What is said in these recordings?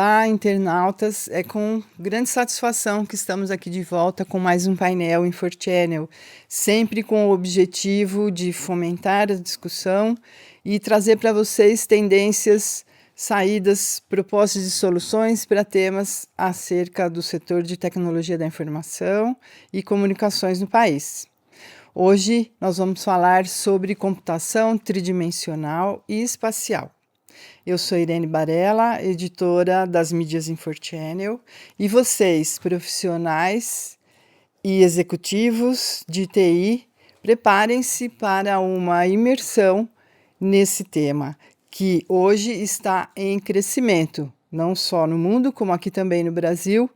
Olá, internautas! É com grande satisfação que estamos aqui de volta com mais um painel InfoChannel, sempre com o objetivo de fomentar a discussão e trazer para vocês tendências, saídas, propostas de soluções para temas acerca do setor de tecnologia da informação e comunicações no país. Hoje nós vamos falar sobre computação tridimensional e espacial. Eu sou Irene Barella, editora das mídias InfoChannel, e vocês, profissionais e executivos de TI, preparem-se para uma imersão nesse tema, que hoje está em crescimento, não só no mundo, como aqui também no Brasil,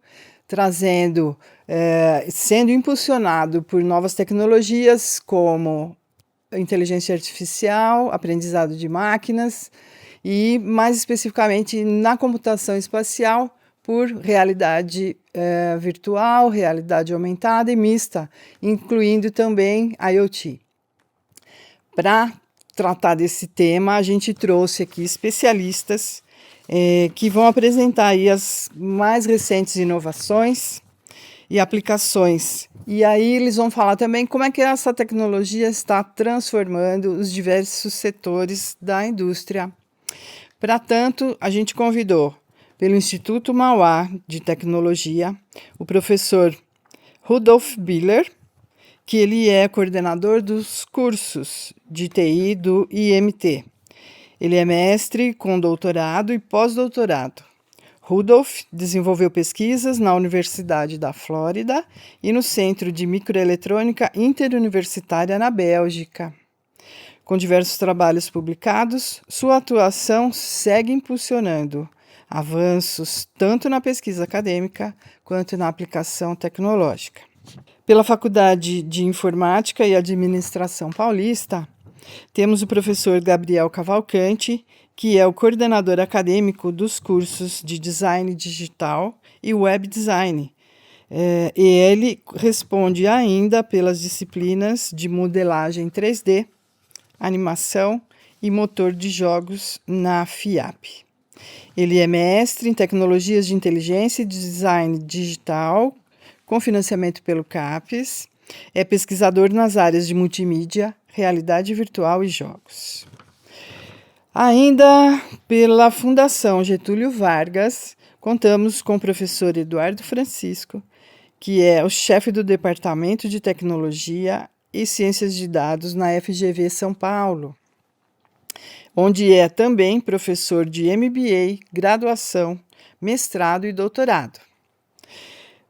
sendo impulsionado por novas tecnologias como inteligência artificial, aprendizado de máquinas, e mais especificamente na computação espacial por realidade virtual, realidade aumentada e mista, incluindo também IoT. Para tratar desse tema, a gente trouxe aqui especialistas que vão apresentar aí as mais recentes inovações e aplicações. E aí eles vão falar também como é que essa tecnologia está transformando os diversos setores da indústria. Para tanto, a gente convidou, pelo Instituto Mauá de Tecnologia, o professor Rudolf Biller, que ele é coordenador dos cursos de TI do IMT. Ele é mestre com doutorado e pós-doutorado. Rudolf desenvolveu pesquisas na Universidade da Flórida e no Centro de Microeletrônica Interuniversitária na Bélgica. Com diversos trabalhos publicados, sua atuação segue impulsionando avanços tanto na pesquisa acadêmica quanto na aplicação tecnológica. Pela Faculdade de Informática e Administração Paulista, temos o professor Gabriel Cavalcante, que é o coordenador acadêmico dos cursos de Design Digital e Web Design. E ele responde ainda pelas disciplinas de modelagem 3D, animação e motor de jogos na FIAP. Ele é mestre em tecnologias de inteligência e design digital, com financiamento pelo CAPES, é pesquisador nas áreas de multimídia, realidade virtual e jogos. Ainda pela Fundação Getúlio Vargas, contamos com o professor Eduardo Francisco, que é o chefe do Departamento de Tecnologia e Ciências de Dados na FGV São Paulo, onde é também professor de MBA, graduação, mestrado e doutorado.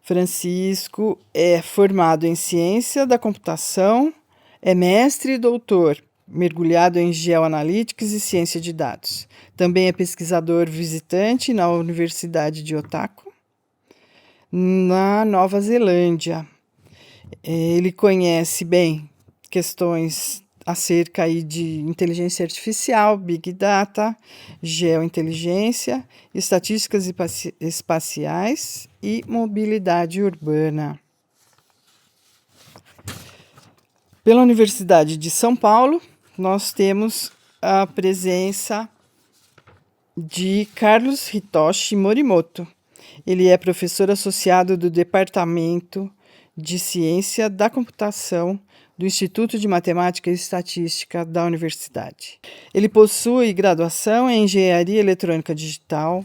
Francisco é formado em Ciência da Computação, é mestre e doutor, mergulhado em Geoanalytics e Ciência de Dados. Também é pesquisador visitante na Universidade de Otago, na Nova Zelândia. Ele conhece bem questões acerca aí de inteligência artificial, Big Data, geointeligência, estatísticas espaciais e mobilidade urbana. Pela Universidade de São Paulo, nós temos a presença de Carlos Hitoshi Morimoto. Ele é professor associado do Departamento de Ciência da Computação do Instituto de Matemática e Estatística da Universidade. Ele possui graduação em Engenharia Eletrônica Digital,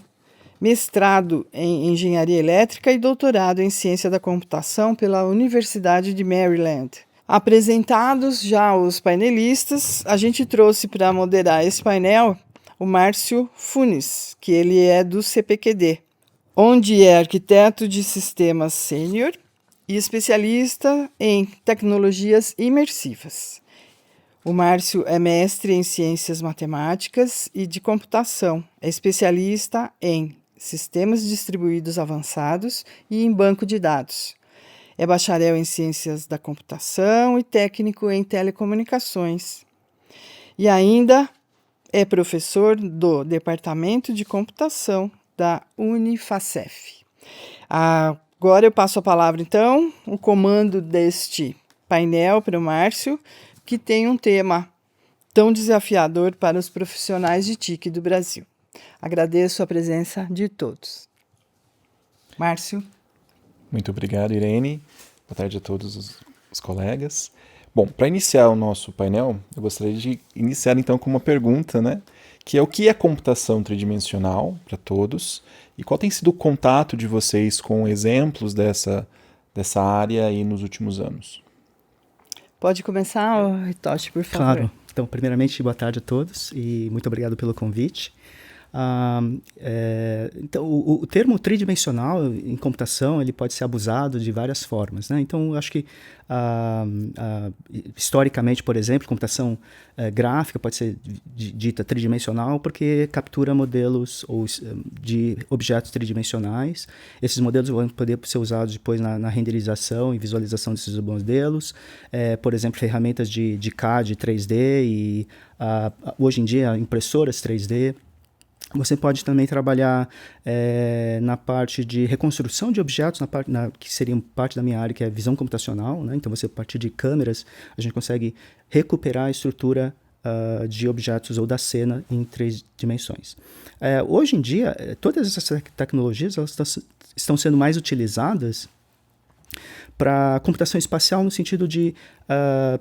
mestrado em Engenharia Elétrica e doutorado em Ciência da Computação pela Universidade de Maryland. Apresentados já os painelistas, a gente trouxe para moderar esse painel o Márcio Funes, que ele é do CPQD, onde é arquiteto de sistemas sênior e especialista em tecnologias imersivas. O Márcio é mestre em ciências matemáticas e de computação, é especialista em sistemas distribuídos avançados e em banco de dados. É bacharel em ciências da computação e técnico em telecomunicações. E ainda é professor do Departamento de Computação da Unifacef. Agora eu passo a palavra, então, o comando deste painel para o Márcio, que tem um tema tão desafiador para os profissionais de TIC do Brasil. Agradeço a presença de todos. Márcio. Muito obrigado, Irene. Boa tarde a todos os colegas. Bom, para iniciar o nosso painel, eu gostaria de iniciar então com uma pergunta, né? Que é o que é computação tridimensional para todos e qual tem sido o contato de vocês com exemplos dessa área aí nos últimos anos? Pode começar, Hitoshi, por favor. Claro. Então, primeiramente, boa tarde a todos e muito obrigado pelo convite. Então, o termo tridimensional em computação ele pode ser abusado de várias formas, né? Então, eu acho que historicamente, por exemplo, computação gráfica pode ser dita tridimensional porque captura modelos de objetos tridimensionais. Esses modelos vão poder ser usados depois na renderização e visualização desses modelos. Por exemplo, ferramentas de CAD 3D e hoje em dia impressoras 3D. Você pode também trabalhar na parte de reconstrução de objetos, que seria parte da minha área, que é visão computacional, né? Então, você, a partir de câmeras, a gente consegue recuperar a estrutura de objetos ou da cena em 3 dimensões. Hoje em dia, todas essas tecnologias elas estão sendo mais utilizadas para computação espacial no sentido de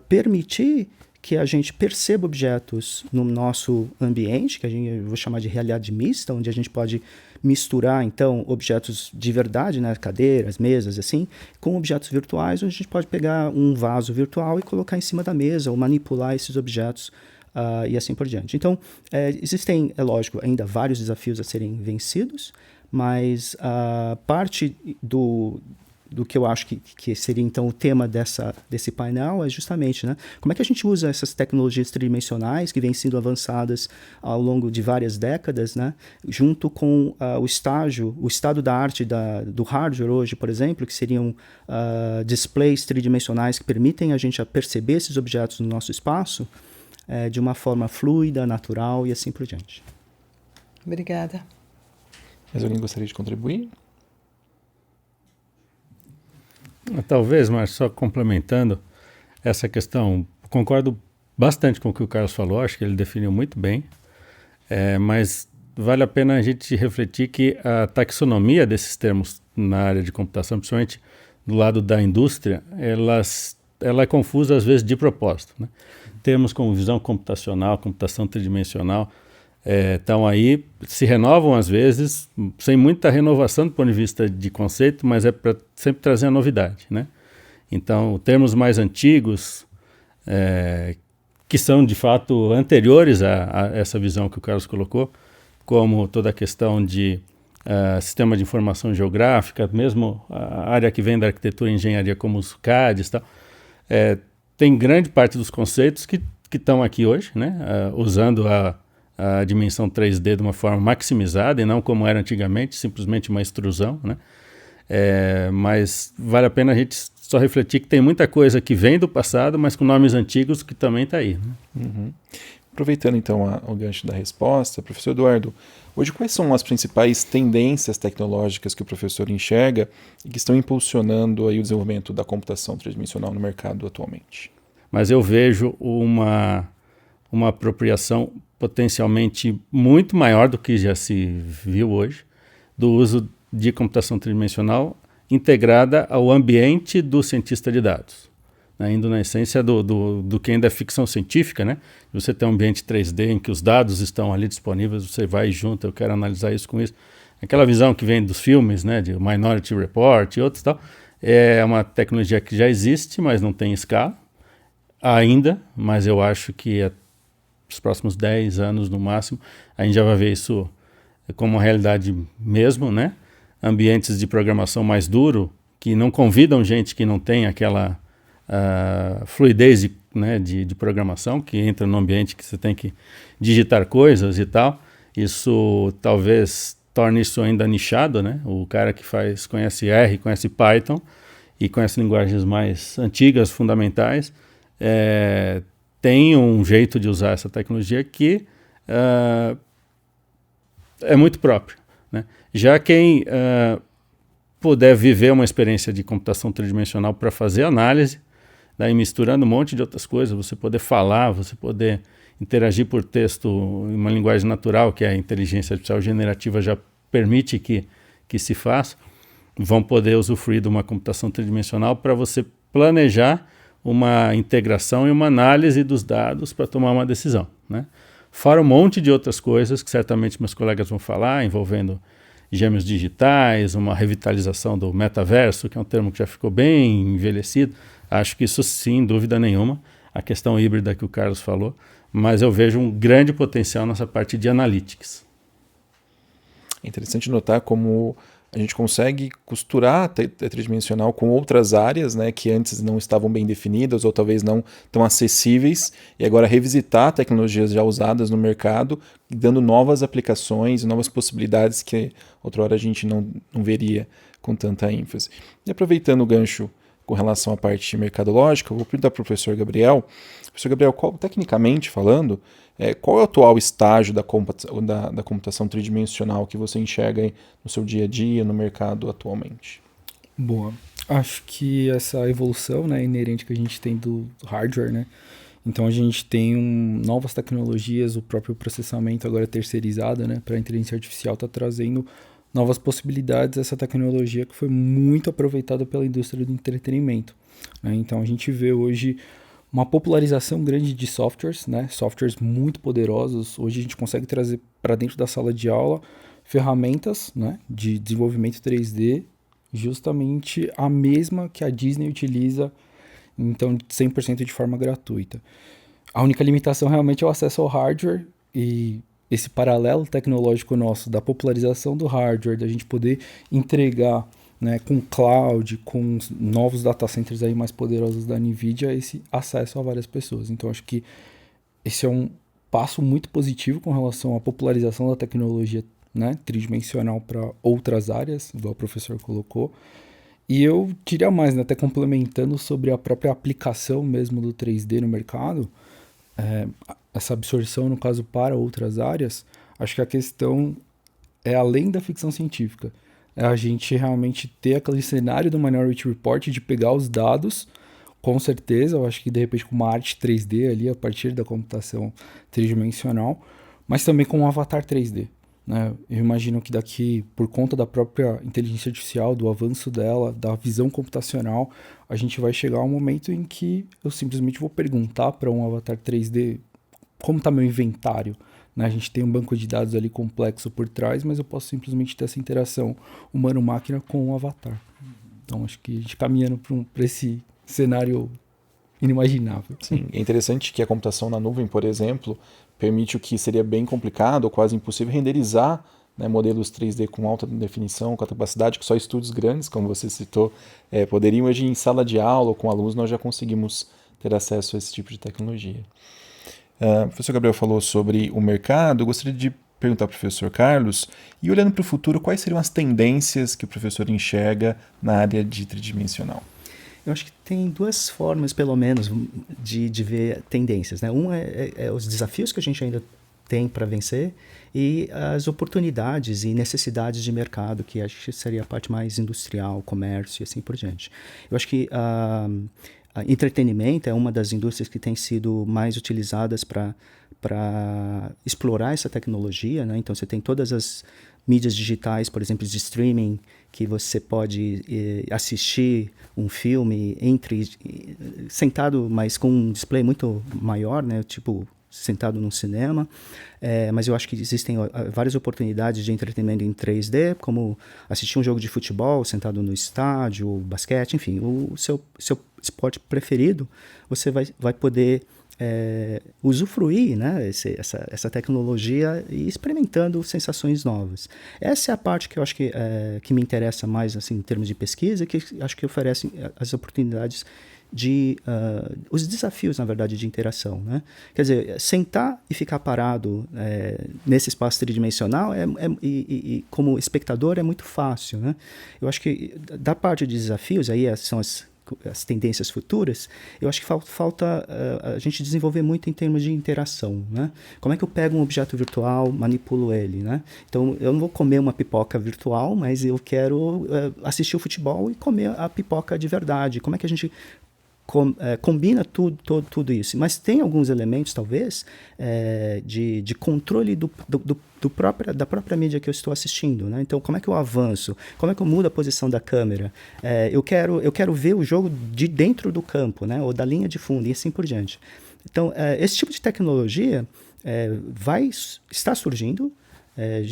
permitir que a gente perceba objetos no nosso ambiente, que eu vou chamar de realidade mista, onde a gente pode misturar, então, objetos de verdade, né, cadeiras, mesas, assim, com objetos virtuais, onde a gente pode pegar um vaso virtual e colocar em cima da mesa, ou manipular esses objetos e assim por diante. Então, existem, é lógico, ainda vários desafios a serem vencidos, mas parte do que eu acho que seria, então, o tema desse painel é justamente, né, como é que a gente usa essas tecnologias tridimensionais que vêm sendo avançadas ao longo de várias décadas, né, junto com o estado da arte do hardware hoje, por exemplo, que seriam displays tridimensionais que permitem a gente perceber esses objetos no nosso espaço de uma forma fluida, natural e assim por diante. Obrigada. Mais alguém gostaria de contribuir? Talvez, mas só complementando essa questão, concordo bastante com o que o Carlos falou, acho que ele definiu muito bem, mas vale a pena a gente refletir que a taxonomia desses termos na área de computação, principalmente do lado da indústria, ela é confusa às vezes de propósito, né? Termos como visão computacional, computação tridimensional, estão aí, se renovam às vezes, sem muita renovação do ponto de vista de conceito, mas é para sempre trazer a novidade, né? Então, termos mais antigos, que são de fato anteriores a essa visão que o Carlos colocou, como toda a questão de sistema de informação geográfica, mesmo a área que vem da arquitetura e engenharia, como os CADs e tal, tem grande parte dos conceitos que estão aqui hoje, né? Usando a dimensão 3D de uma forma maximizada e não como era antigamente, simplesmente uma extrusão, né? Mas vale a pena a gente só refletir que tem muita coisa que vem do passado, mas com nomes antigos que também está aí, né? Uhum. Aproveitando então o gancho da resposta, professor Eduardo, hoje quais são as principais tendências tecnológicas que o professor enxerga e que estão impulsionando aí o desenvolvimento da computação tridimensional no mercado atualmente? Mas eu vejo uma apropriação potencialmente muito maior do que já se viu hoje, do uso de computação tridimensional integrada ao ambiente do cientista de dados, né? Indo na essência do que ainda é ficção científica, né? Você tem um ambiente 3D em que os dados estão ali disponíveis, você vai e junta, eu quero analisar isso com isso. Aquela visão que vem dos filmes, né, de Minority Report e outros tal, é uma tecnologia que já existe, mas não tem escala ainda, mas eu acho que os próximos 10 anos no máximo, a gente já vai ver isso como uma realidade mesmo, né? Ambientes de programação mais duro, que não convidam gente que não tem aquela fluidez de programação, que entra no ambiente que você tem que digitar coisas e tal. Isso talvez torne isso ainda nichado, né? O cara que conhece R, conhece Python e conhece linguagens mais antigas, fundamentais, tem um jeito de usar essa tecnologia que é muito próprio, né? Já quem puder viver uma experiência de computação tridimensional para fazer análise, daí misturando um monte de outras coisas, você poder falar, você poder interagir por texto em uma linguagem natural, que a inteligência artificial generativa já permite que se faça, vão poder usufruir de uma computação tridimensional para você planejar uma integração e uma análise dos dados para tomar uma decisão, né? Fora um monte de outras coisas que certamente meus colegas vão falar, envolvendo gêmeos digitais, uma revitalização do metaverso, que é um termo que já ficou bem envelhecido. Acho que isso, sem dúvida nenhuma, a questão híbrida que o Carlos falou, mas eu vejo um grande potencial nessa parte de analytics. É interessante notar como a gente consegue costurar a tridimensional com outras áreas, né, que antes não estavam bem definidas ou talvez não tão acessíveis, e agora revisitar tecnologias já usadas no mercado, dando novas aplicações, novas possibilidades que outrora a gente não veria com tanta ênfase. E aproveitando o gancho com relação à parte mercadológica, eu vou perguntar para o professor Gabriel. Professor Gabriel, tecnicamente falando, qual é o atual estágio da computação tridimensional que você enxerga aí no seu dia a dia, no mercado atualmente? Boa. Acho que essa evolução, né, inerente que a gente tem do hardware, né? Então a gente tem novas tecnologias, o próprio processamento agora terceirizado, né, para a inteligência artificial está trazendo novas possibilidades, essa tecnologia que foi muito aproveitada pela indústria do entretenimento, né? Então a gente vê hoje uma popularização grande de softwares, né? Softwares muito poderosos. Hoje a gente consegue trazer para dentro da sala de aula ferramentas, né, de desenvolvimento 3D, justamente a mesma que a Disney utiliza, então 100% de forma gratuita. A única limitação realmente é o acesso ao hardware, e esse paralelo tecnológico nosso da popularização do hardware, da gente poder entregar, né, com cloud, com novos data centers aí mais poderosos da NVIDIA, esse acesso a várias pessoas. Então, acho que esse é um passo muito positivo com relação à popularização da tecnologia, né, tridimensional para outras áreas, igual o professor colocou. E eu diria mais, né, até complementando sobre a própria aplicação mesmo do 3D no mercado, essa absorção, no caso, para outras áreas, acho que a questão é além da ficção científica. É a gente realmente ter aquele cenário do Minority Report de pegar os dados, com certeza, eu acho que de repente com uma arte 3D ali, a partir da computação tridimensional, mas também com um avatar 3D, né? Eu imagino que daqui, por conta da própria inteligência artificial, do avanço dela, da visão computacional, a gente vai chegar a um momento em que eu simplesmente vou perguntar para um avatar 3D como está meu inventário, né? A gente tem um banco de dados ali complexo por trás, mas eu posso simplesmente ter essa interação humano-máquina com o avatar. Então, acho que a gente caminhando para esse cenário inimaginável. Sim, é interessante que a computação na nuvem, por exemplo, permite o que seria bem complicado ou quase impossível renderizar, né, modelos 3D com alta definição, com a capacidade que só estúdios grandes, como você citou, poderiam. Hoje em sala de aula ou com alunos nós já conseguimos ter acesso a esse tipo de tecnologia. O professor Gabriel falou sobre o mercado. Eu gostaria de perguntar ao professor Carlos, e olhando para o futuro, quais seriam as tendências que o professor enxerga na área de tridimensional? Eu acho que tem duas formas, pelo menos, de ver tendências, né? Um é os desafios que a gente ainda tem para vencer e as oportunidades e necessidades de mercado, que acho que seria a parte mais industrial, comércio e assim por diante. Eu acho que entretenimento é uma das indústrias que tem sido mais utilizadas para explorar essa tecnologia, né? Então você tem todas as mídias digitais, por exemplo, de streaming, que você pode assistir um filme sentado, mas com um display muito maior, né? Tipo sentado num cinema, mas eu acho que existem várias oportunidades de entretenimento em 3D, como assistir um jogo de futebol sentado no estádio, basquete, enfim, o seu esporte preferido, você vai poder usufruir, né, essa tecnologia e experimentando sensações novas. Essa é a parte que eu acho que me interessa mais, assim, em termos de pesquisa, que acho que oferece as oportunidades os desafios, na verdade, de interação, né? Quer dizer, sentar e ficar parado nesse espaço tridimensional e como espectador é muito fácil, né? Eu acho que da parte de desafios, aí são as tendências futuras, eu acho que falta a gente desenvolver muito em termos de interação, né? Como é que eu pego um objeto virtual, manipulo ele, né? Então, eu não vou comer uma pipoca virtual, mas eu quero assistir o futebol e comer a pipoca de verdade. Como é que a gente combina tudo isso. Mas tem alguns elementos, talvez, de controle da própria mídia que eu estou assistindo, né? Então, como é que eu avanço? Como é que eu mudo a posição da câmera? Eu quero ver o jogo de dentro do campo, né? Ou da linha de fundo, e assim por diante. Então, esse tipo de tecnologia está surgindo.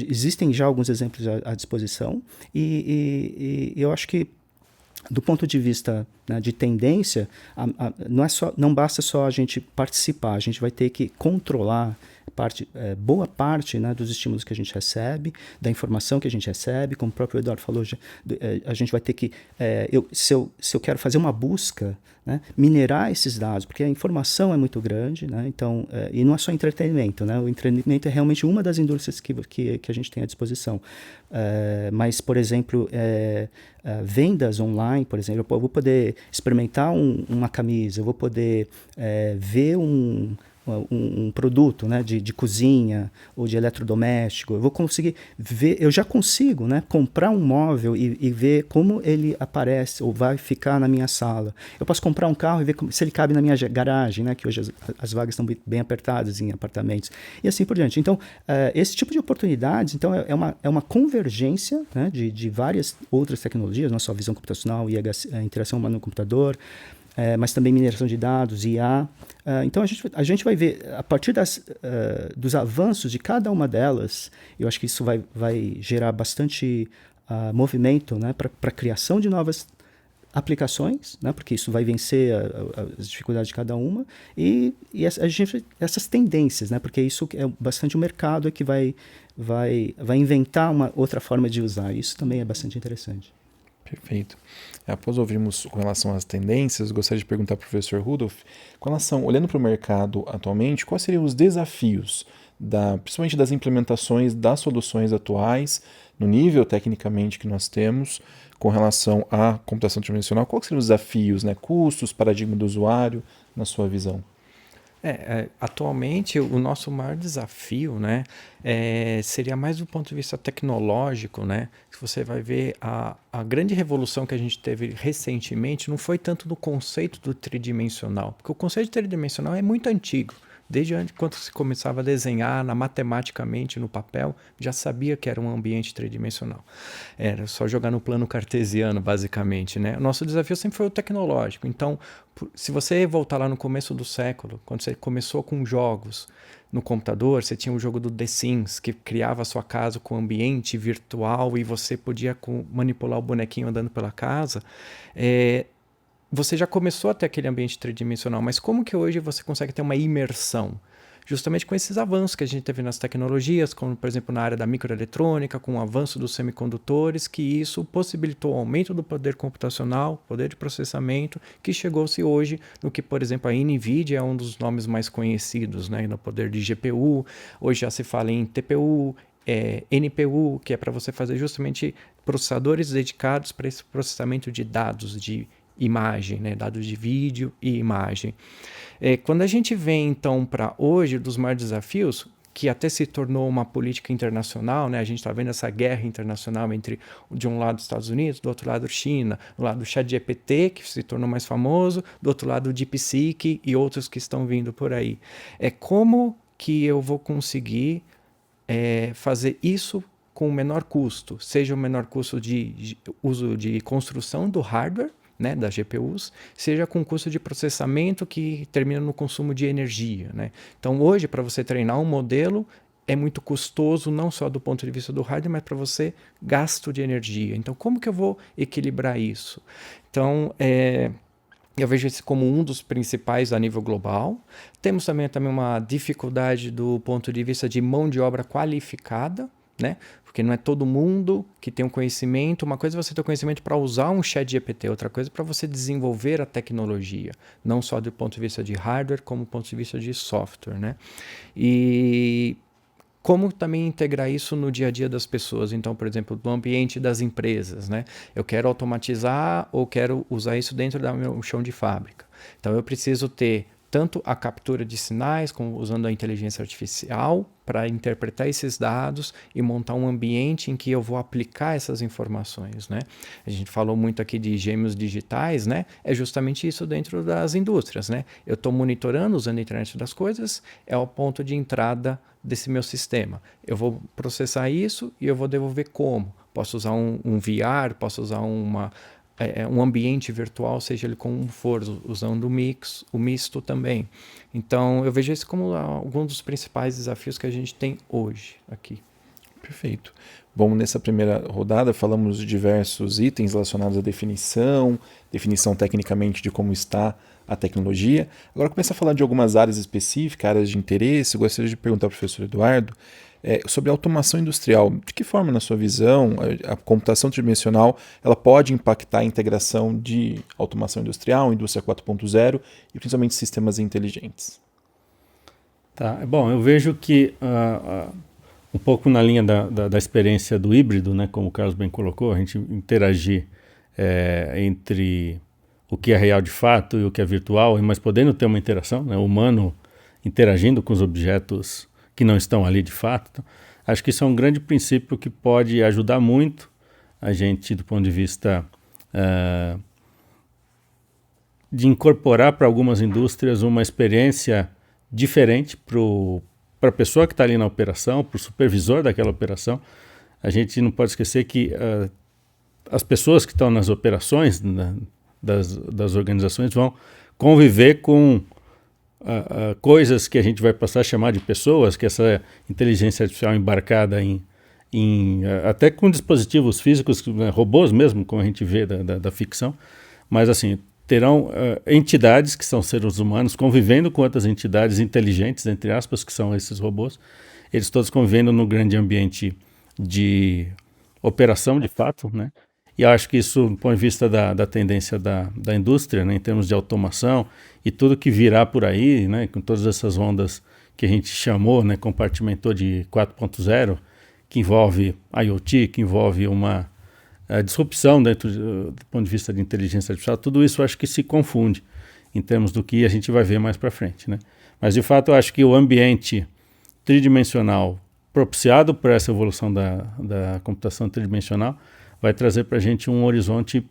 Existem já alguns exemplos à disposição. E eu acho que, do ponto de vista, né, de tendência, não basta só a gente participar, a gente vai ter que controlar boa parte, né, dos estímulos que a gente recebe, da informação que a gente recebe, como o próprio Eduardo falou, a gente vai ter que, se eu quero fazer uma busca, né, minerar esses dados, porque a informação é muito grande, né, então, e não é só entretenimento, né, o entretenimento é realmente uma das indústrias que a gente tem à disposição, mas, por exemplo, vendas online, por exemplo, eu vou poder experimentar uma camisa, eu vou poder ver um produto, né, de cozinha ou de eletrodoméstico, eu vou conseguir ver, eu já consigo, né, comprar um móvel e ver como ele aparece ou vai ficar na minha sala. Eu posso comprar um carro e ver se ele cabe na minha garagem, né, que hoje as vagas estão bem apertadas em apartamentos, e assim por diante. Então, esse tipo de oportunidades, então, é uma convergência, né, de várias outras tecnologias, não só visão computacional e a interação humana no computador, mas também mineração de dados, IA. Então, a gente vai ver, a partir dos avanços de cada uma delas, eu acho que isso vai gerar bastante movimento, né, para a criação de novas aplicações, né, porque isso vai vencer as dificuldades de cada uma, e essas tendências, né, porque isso é bastante o mercado que vai inventar uma outra forma de usar. Isso também é bastante interessante. Perfeito. Após ouvirmos com relação às tendências, gostaria de perguntar para o professor Rudolph, com relação, olhando para o mercado atualmente, quais seriam os desafios, principalmente das implementações das soluções atuais, no nível tecnicamente que nós temos, com relação à computação tridimensional? Quais seriam os desafios, né? Custos, paradigma do usuário, na sua visão? Atualmente, o nosso maior desafio, né, seria mais do ponto de vista tecnológico, né? Se você vai ver a grande revolução que a gente teve recentemente não foi tanto do conceito do tridimensional, porque o conceito tridimensional é muito antigo. Desde quando se começava a desenhar matematicamente no papel, já sabia que era um ambiente tridimensional. Era só jogar no plano cartesiano, basicamente, né? O nosso desafio sempre foi o tecnológico. Então, se você voltar lá no começo do século, quando você começou com jogos no computador, você tinha o jogo do The Sims, que criava a sua casa com ambiente virtual e você podia manipular o bonequinho andando pela casa. Você já começou a ter aquele ambiente tridimensional, mas como que hoje você consegue ter uma imersão? Justamente com esses avanços que a gente teve nas tecnologias, como, por exemplo, na área da microeletrônica, com o avanço dos semicondutores, que isso possibilitou o aumento do poder computacional, poder de processamento, que chegou-se hoje no que, por exemplo, a NVIDIA é um dos nomes mais conhecidos, né, no poder de GPU. Hoje já se fala em TPU, NPU, que é para você fazer justamente processadores dedicados para esse processamento de dados, de imagem, né? Dados de vídeo e imagem. Quando a gente vem, então, para hoje, dos maiores desafios, que até se tornou uma política internacional, né? A gente está vendo essa guerra internacional entre, de um lado, Estados Unidos, do outro lado, China, do lado do ChatGPT, que se tornou mais famoso, do outro lado, o DeepSeek e outros que estão vindo por aí. Como que eu vou conseguir fazer isso com o menor custo? Seja o menor custo de uso de construção do hardware, né, das GPUs, seja com custo de processamento que termina no consumo de energia, né? Então, hoje, para você treinar um modelo, é muito custoso, não só do ponto de vista do hardware, mas para você, gasto de energia. Então, como que eu vou equilibrar isso? Então, eu vejo esse como um dos principais a nível global. Temos também uma dificuldade do ponto de vista de mão de obra qualificada, né? Porque não é todo mundo que tem um conhecimento. Uma coisa é você ter o conhecimento para usar um ChatGPT, outra coisa é para você desenvolver a tecnologia, não só do ponto de vista de hardware, como do ponto de vista de software, né? E como também integrar isso no dia a dia das pessoas. Então, por exemplo, no ambiente das empresas, né? Eu quero automatizar ou quero usar isso dentro do meu chão de fábrica. Então, eu preciso ter tanto a captura de sinais, como usando a inteligência artificial para interpretar esses dados e montar um ambiente em que eu vou aplicar essas informações, né? A gente falou muito aqui de gêmeos digitais, né? É justamente isso dentro das indústrias, né? Eu estou monitorando, usando a internet das coisas, é o ponto de entrada desse meu sistema. Eu vou processar isso e eu vou devolver como? Posso usar um VR, posso usar um ambiente virtual, seja ele como for, usando o misto também. Então, eu vejo isso como algum dos principais desafios que a gente tem hoje aqui. Perfeito. Bom, nessa primeira rodada falamos de diversos itens relacionados à definição tecnicamente de como está a tecnologia. Agora começa a falar de algumas áreas específicas, áreas de interesse. Eu gostaria de perguntar ao professor Eduardo sobre a automação industrial. De que forma, na sua visão, a computação tridimensional ela pode impactar a integração de automação industrial, indústria 4.0 e principalmente sistemas inteligentes? Tá. Bom, eu vejo que um pouco na linha da experiência do híbrido, né, como o Carlos bem colocou, a gente interagir entre o que é real de fato e o que é virtual, mas podendo ter uma interação, né, o humano interagindo com os objetos que não estão ali de fato. Então, acho que isso é um grande princípio que pode ajudar muito a gente do ponto de vista de incorporar para algumas indústrias uma experiência diferente para a pessoa que está ali na operação, para o supervisor daquela operação. A gente não pode esquecer que as pessoas que estão nas operações das organizações vão conviver com coisas que a gente vai passar a chamar de pessoas, que essa inteligência artificial embarcada até com dispositivos físicos, né, robôs mesmo, como a gente vê da ficção, mas assim, terão entidades que são seres humanos convivendo com outras entidades inteligentes, entre aspas, que são esses robôs, eles todos convivendo no grande ambiente de operação, de fato, né? E eu acho que isso, do ponto de vista da tendência da indústria, né, em termos de automação e tudo que virá por aí, né, com todas essas ondas que a gente chamou, né, compartimentou de 4.0, que envolve IoT, que envolve uma disrupção dentro do ponto de vista de inteligência artificial, tudo isso eu acho que se confunde em termos do que a gente vai ver mais para frente, né? Mas, de fato, eu acho que o ambiente tridimensional propiciado por essa evolução da computação tridimensional vai trazer para a gente um horizonte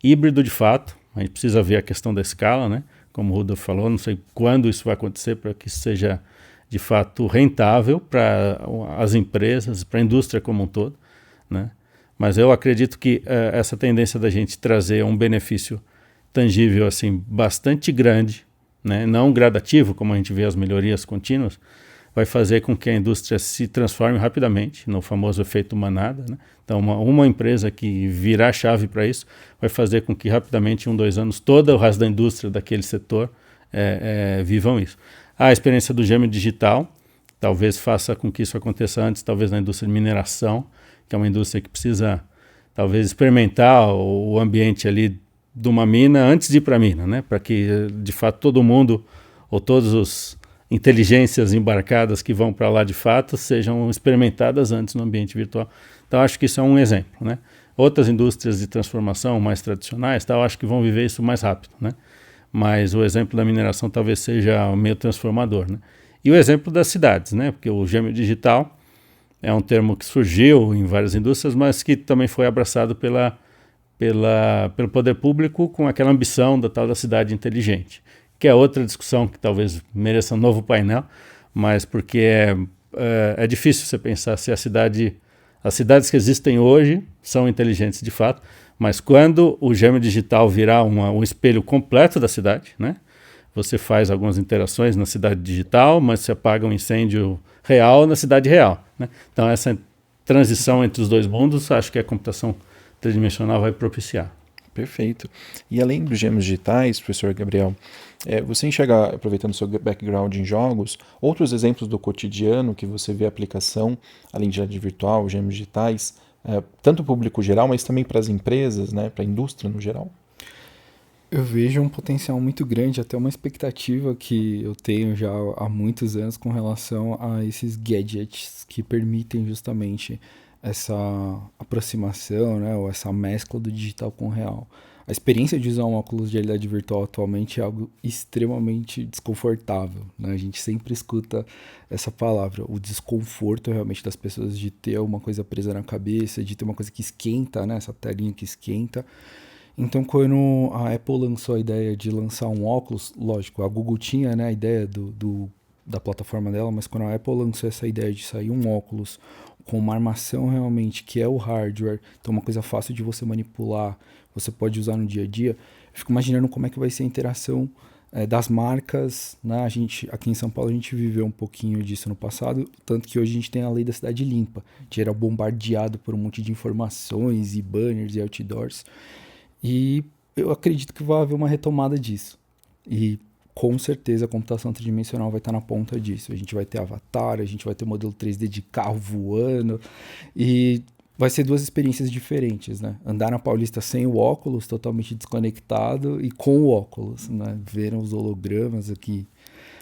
híbrido de fato. A gente precisa ver a questão da escala, né? Como o Rudolf falou, não sei quando isso vai acontecer para que isso seja de fato rentável para as empresas, para a indústria como um todo, né? Mas eu acredito que essa tendência da gente trazer um benefício tangível assim bastante grande, né? Não gradativo, como a gente vê as melhorias contínuas, vai fazer com que a indústria se transforme rapidamente no famoso efeito manada, né? Então, uma empresa que virar a chave para isso vai fazer com que rapidamente, em 2 anos, todo o resto da indústria daquele setor vivam isso. A experiência do gêmeo digital talvez faça com que isso aconteça antes, talvez na indústria de mineração, que é uma indústria que precisa, talvez, experimentar o ambiente ali de uma mina antes de ir para a mina, né? Para que, de fato, todo mundo, ou todos os inteligências embarcadas que vão para lá de fato sejam experimentadas antes no ambiente virtual. Então, acho que isso é um exemplo, né? Outras indústrias de transformação mais tradicionais, acho que vão viver isso mais rápido, né? Mas o exemplo da mineração talvez seja meio transformador, né? E o exemplo das cidades, né? Porque o gêmeo digital é um termo que surgiu em várias indústrias, mas que também foi abraçado pelo poder público com aquela ambição da tal da cidade inteligente, que é outra discussão que talvez mereça um novo painel, mas porque é difícil você pensar se as cidades que existem hoje são inteligentes de fato, mas quando o gêmeo digital virar um espelho completo da cidade, né? Você faz algumas interações na cidade digital, mas você apaga um incêndio real na cidade real, né? Então essa transição entre os dois mundos, acho que a computação tridimensional vai propiciar. Perfeito. E além dos gêmeos digitais, professor Gabriel, você enxerga, aproveitando o seu background em jogos, outros exemplos do cotidiano que você vê a aplicação, além de realidade virtual, gêmeos digitais, tanto para o público geral, mas também para as empresas, né, para a indústria no geral? Eu vejo um potencial muito grande, até uma expectativa que eu tenho já há muitos anos com relação a esses gadgets que permitem justamente essa aproximação, né, ou essa mescla do digital com o real. A experiência de usar um óculos de realidade virtual atualmente é algo extremamente desconfortável, né? A gente sempre escuta essa palavra, o desconforto realmente das pessoas de ter uma coisa presa na cabeça, de ter uma coisa que esquenta, né? Essa telinha que esquenta. Então, quando a Apple lançou a ideia de lançar um óculos, lógico, a Google tinha, né, a ideia da plataforma dela, mas quando a Apple lançou essa ideia de sair um óculos com uma armação realmente, que é o hardware, então uma coisa fácil de você manipular, você pode usar no dia a dia, eu fico imaginando como é que vai ser a interação das marcas, né? A gente, aqui em São Paulo a gente viveu um pouquinho disso no passado, tanto que hoje a gente tem a lei da cidade limpa, que era bombardeado por um monte de informações e banners e outdoors, e eu acredito que vai haver uma retomada disso, e com certeza a computação tridimensional vai estar na ponta disso. A gente vai ter avatar, a gente vai ter modelo 3D de carro voando, e vai ser duas experiências diferentes, né? Andar na Paulista sem o óculos, totalmente desconectado, e com o óculos, né? Ver os hologramas aqui.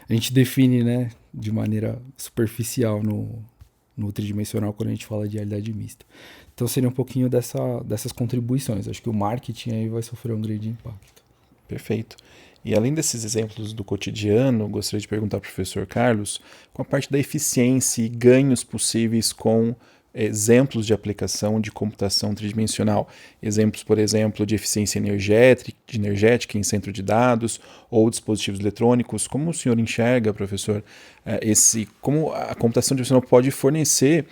A gente define, né, de maneira superficial no tridimensional quando a gente fala de realidade mista. Então seria um pouquinho dessas contribuições. Acho que o marketing aí vai sofrer um grande impacto. Perfeito. E além desses exemplos do cotidiano, gostaria de perguntar ao professor Carlos, com a parte da eficiência e ganhos possíveis com exemplos de aplicação de computação tridimensional. Exemplos, por exemplo, de eficiência energética em centro de dados ou dispositivos eletrônicos. Como o senhor enxerga, professor, como a computação tridimensional pode fornecer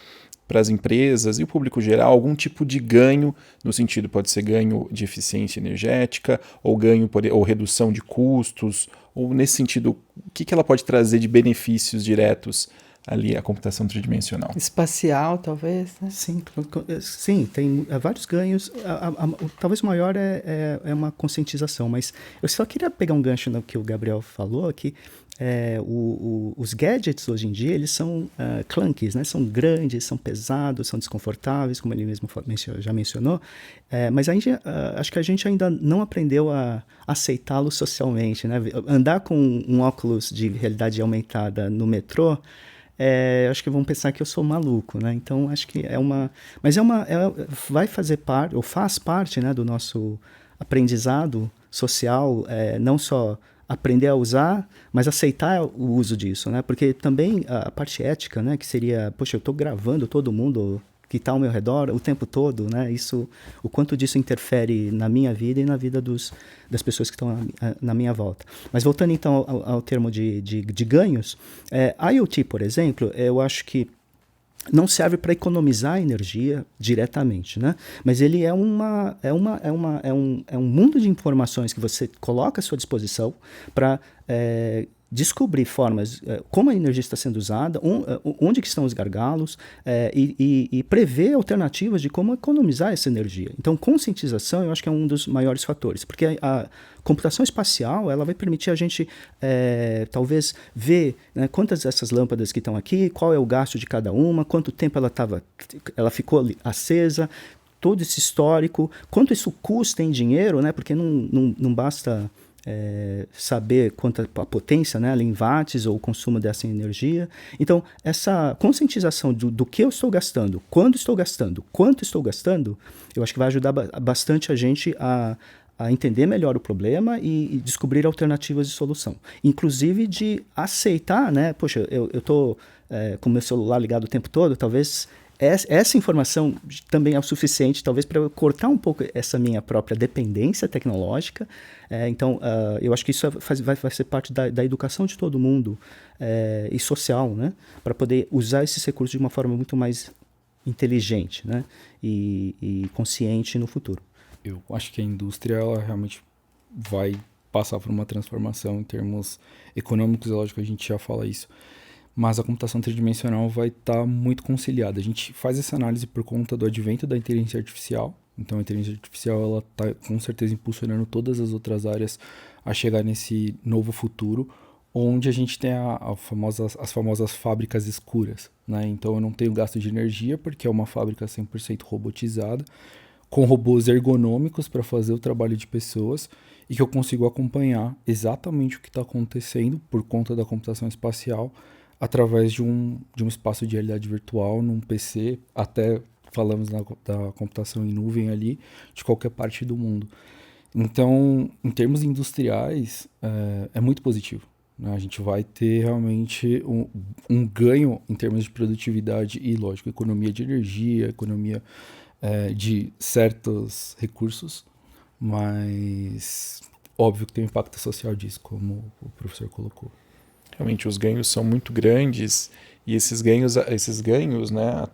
para as empresas e o público geral algum tipo de ganho, no sentido pode ser ganho de eficiência energética, ou ganho ou redução de custos, ou nesse sentido, o que ela pode trazer de benefícios diretos ali à computação tridimensional? Espacial, talvez, né? Sim, tem vários ganhos. Talvez o maior é uma conscientização, mas eu só queria pegar um gancho no que o Gabriel falou, que os gadgets hoje em dia, eles são clunkies, né? São grandes, são pesados, são desconfortáveis, como ele mesmo já mencionou, mas acho que a gente ainda não aprendeu a aceitá-los socialmente, né? Andar com um óculos de realidade aumentada no metrô, acho que vão pensar que eu sou maluco, né? Então, acho que vai fazer parte, ou faz parte, né, do nosso aprendizado social, não só aprender a usar, mas aceitar o uso disso, né? Porque também a parte ética, né, que seria, poxa, eu estou gravando todo mundo que está ao meu redor o tempo todo, né? O quanto disso interfere na minha vida e na vida das pessoas que estão na minha volta. Mas voltando então ao termo de ganhos, IoT, por exemplo, eu acho que não serve para economizar energia diretamente, né? Mas ele é um mundo de informações que você coloca à sua disposição para descobrir formas, como a energia está sendo usada, onde que estão os gargalos, e prever alternativas de como economizar essa energia. Então, conscientização eu acho que é um dos maiores fatores, porque a computação espacial ela vai permitir a gente talvez ver, né, quantas dessas lâmpadas que estão aqui, qual é o gasto de cada uma, quanto tempo ela ficou acesa, todo esse histórico, quanto isso custa em dinheiro, né, porque não basta saber quanta a potência, né, em watts ou o consumo dessa energia. Então, essa conscientização do que eu estou gastando, quando estou gastando, quanto estou gastando, eu acho que vai ajudar bastante a gente a entender melhor o problema e descobrir alternativas de solução. Inclusive de aceitar, né, poxa, eu estou com o meu celular ligado o tempo todo, talvez essa informação também é o suficiente, talvez, para eu cortar um pouco essa minha própria dependência tecnológica. Então, eu acho que isso vai ser parte da educação de todo mundo e social, né? Para poder usar esses recursos de uma forma muito mais inteligente, né? E consciente no futuro. Eu acho que a indústria ela realmente vai passar por uma transformação em termos econômicos, é lógico que a gente já fala isso. Mas a computação tridimensional vai estar muito conciliada. A gente faz essa análise por conta do advento da inteligência artificial. Então, a inteligência artificial ela está com certeza impulsionando todas as outras áreas a chegar nesse novo futuro, onde a gente tem as famosas fábricas escuras, né? Então, eu não tenho gasto de energia, porque é uma fábrica 100% robotizada, com robôs ergonômicos para fazer o trabalho de pessoas, e que eu consigo acompanhar exatamente o que está acontecendo por conta da computação espacial, através de um espaço de realidade virtual, num PC, até falamos da computação em nuvem ali, de qualquer parte do mundo. Então, em termos industriais, é muito positivo, né? A gente vai ter realmente um ganho em termos de produtividade e, lógico, economia de energia, economia de certos recursos, mas óbvio que tem um impacto social disso, como o professor colocou. Realmente os ganhos são muito grandes e esses ganhos, né,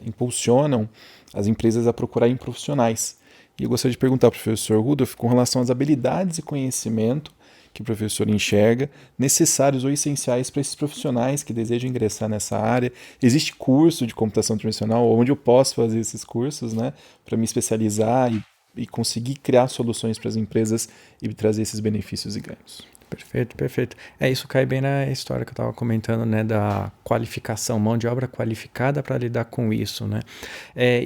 impulsionam as empresas a procurarem profissionais. E eu gostaria de perguntar ao professor Rudolph com relação às habilidades e conhecimento que o professor enxerga necessários ou essenciais para esses profissionais que desejam ingressar nessa área. Existe curso de computação tridimensional onde eu posso fazer esses cursos, né, para me especializar e conseguir criar soluções para as empresas e trazer esses benefícios e ganhos. Perfeito, perfeito. Isso cai bem na história que eu estava comentando, né, da qualificação, mão de obra qualificada para lidar com isso, né?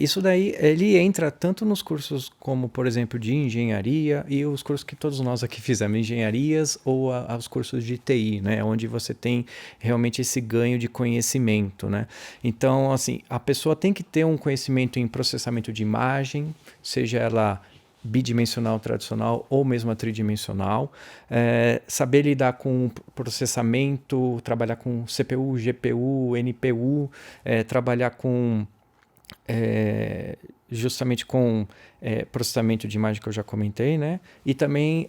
Isso daí, ele entra tanto nos cursos como, por exemplo, de engenharia e os cursos que todos nós aqui fizemos, engenharias ou os cursos de TI, né, onde você tem realmente esse ganho de conhecimento, né? Então, assim, a pessoa tem que ter um conhecimento em processamento de imagem, seja ela bidimensional tradicional ou mesmo a tridimensional, saber lidar com processamento, trabalhar com CPU, GPU, NPU, trabalhar com justamente com processamento de imagem que eu já comentei, né? E também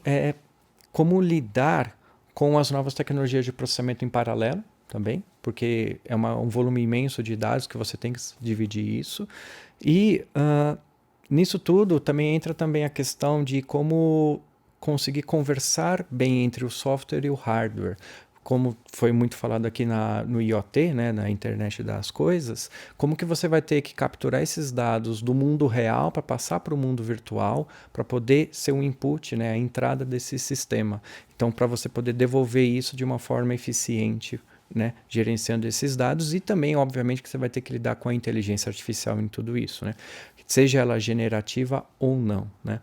como lidar com as novas tecnologias de processamento em paralelo também, porque é um volume imenso de dados que você tem que dividir isso. E nisso tudo também entra também a questão de como conseguir conversar bem entre o software e o hardware. Como foi muito falado aqui no IoT, né, na internet das coisas, como que você vai ter que capturar esses dados do mundo real para passar para o mundo virtual, para poder ser um input, né, a entrada desse sistema. Então, para você poder devolver isso de uma forma eficiente, né, gerenciando esses dados, e também, obviamente, que você vai ter que lidar com a inteligência artificial em tudo isso, né? Seja ela generativa ou não, né?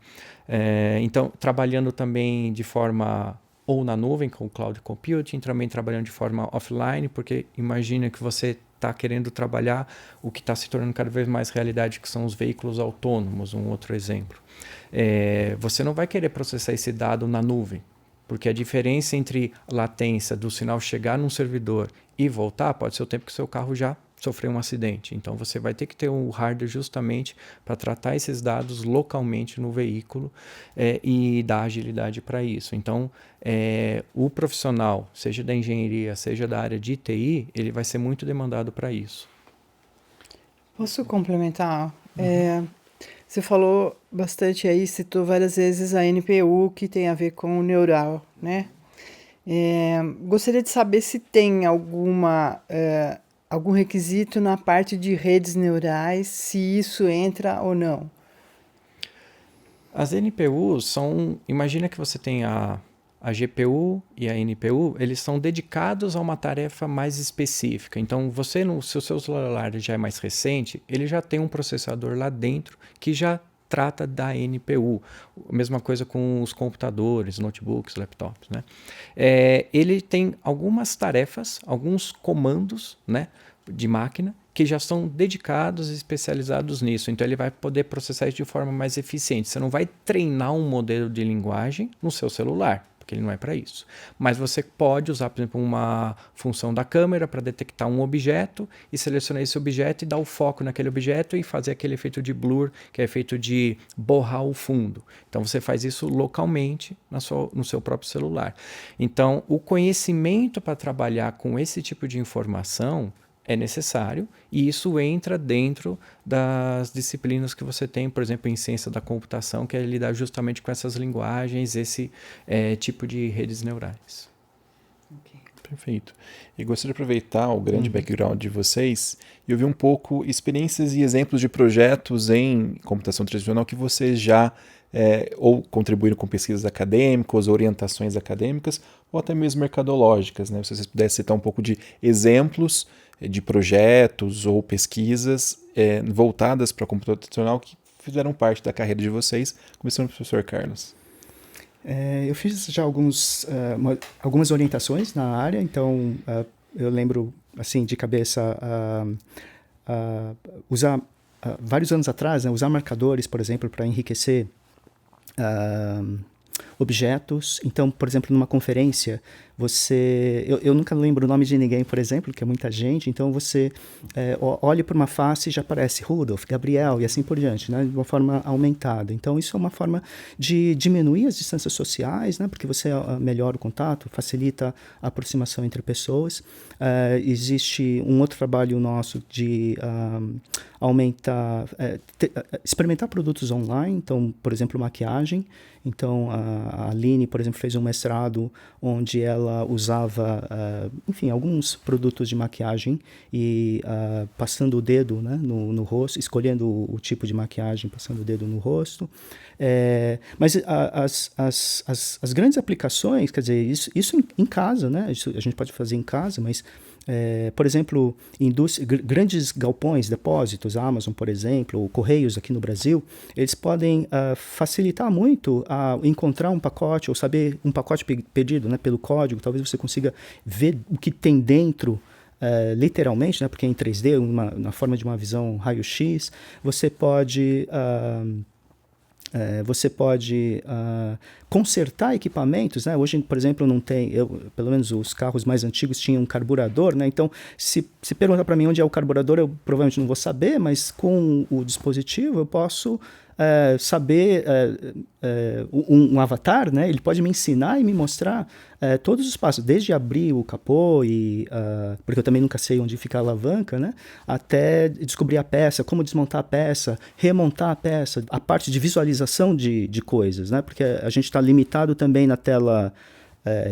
Então, trabalhando também de forma ou na nuvem, com o cloud computing, também trabalhando de forma offline, porque imagina que você está querendo trabalhar o que está se tornando cada vez mais realidade, que são os veículos autônomos, um outro exemplo. Você não vai querer processar esse dado na nuvem, porque a diferença entre a latência do sinal chegar num servidor e voltar pode ser o tempo que o seu carro já sofreu um acidente. Então, você vai ter que ter um hardware justamente para tratar esses dados localmente no veículo e dar agilidade para isso. Então, o profissional, seja da engenharia, seja da área de TI, ele vai ser muito demandado para isso. Posso complementar? Você falou bastante aí, citou várias vezes a NPU, que tem a ver com o neural, né? Gostaria de saber se tem algum requisito na parte de redes neurais, se isso entra ou não. As NPUs são... Imagina que você tem a GPU e a NPU, eles são dedicados a uma tarefa mais específica. Então, se o seu celular já é mais recente, ele já tem um processador lá dentro que já trata da NPU. A mesma coisa com os computadores, notebooks, laptops, né? Ele tem algumas tarefas, alguns comandos, né, de máquina que já são dedicados e especializados nisso. Então, ele vai poder processar isso de forma mais eficiente. Você não vai treinar um modelo de linguagem no seu celular, porque ele não é para isso. Mas você pode usar, por exemplo, uma função da câmera para detectar um objeto e selecionar esse objeto e dar o foco naquele objeto e fazer aquele efeito de blur, que é efeito de borrar o fundo. Então, você faz isso localmente no seu próprio celular. Então, o conhecimento para trabalhar com esse tipo de informação é necessário, e isso entra dentro das disciplinas que você tem, por exemplo, em ciência da computação, que é lidar justamente com essas linguagens, esse tipo de redes neurais. Okay. Perfeito. E gostaria de aproveitar o grande background de vocês e ouvir um pouco experiências e exemplos de projetos em computação tradicional que vocês já ou contribuíram com pesquisas acadêmicas, orientações acadêmicas, ou até mesmo mercadológicas, né? Se vocês pudessem citar um pouco de exemplos de projetos ou pesquisas voltadas para a computação tradicional que fizeram parte da carreira de vocês, começando com o professor Carlos. Eu fiz já algumas orientações na área, então eu lembro assim de cabeça usar vários anos atrás, né, usar marcadores, por exemplo, para enriquecer objetos. Então, por exemplo, numa conferência, eu nunca lembro o nome de ninguém, por exemplo, que é muita gente, então você olha para uma face e já aparece Rudolf, Gabriel e assim por diante, né, de uma forma aumentada. Então, isso é uma forma de diminuir as distâncias sociais, né, porque você melhora o contato, facilita a aproximação entre pessoas. Existe um outro trabalho nosso de aumentar, experimentar produtos online, então, por exemplo, maquiagem. Então, a Aline, por exemplo, fez um mestrado onde ela usava, enfim, alguns produtos de maquiagem e passando o dedo, né, no rosto, escolhendo o tipo de maquiagem, passando o dedo no rosto. Mas as grandes aplicações, quer dizer, isso em casa, né, isso a gente pode fazer em casa, mas por exemplo, grandes galpões, depósitos, Amazon, por exemplo, ou Correios aqui no Brasil, eles podem facilitar muito encontrar um pacote ou saber um pacote pedido, né, pelo código. Talvez você consiga ver o que tem dentro, literalmente, né, porque é em 3D, na forma de uma visão raio-x. Você pode consertar equipamentos, né? Hoje, por exemplo, não tem, pelo menos os carros mais antigos tinham um carburador, né? Então, se perguntar para mim onde é o carburador, eu provavelmente não vou saber, mas com o dispositivo eu posso saber, um avatar, né? Ele pode me ensinar e me mostrar todos os passos, desde abrir o capô, porque eu também nunca sei onde fica a alavanca, né? Até descobrir a peça, como desmontar a peça, remontar a peça, a parte de visualização de coisas, né? Porque a gente está limitado também na tela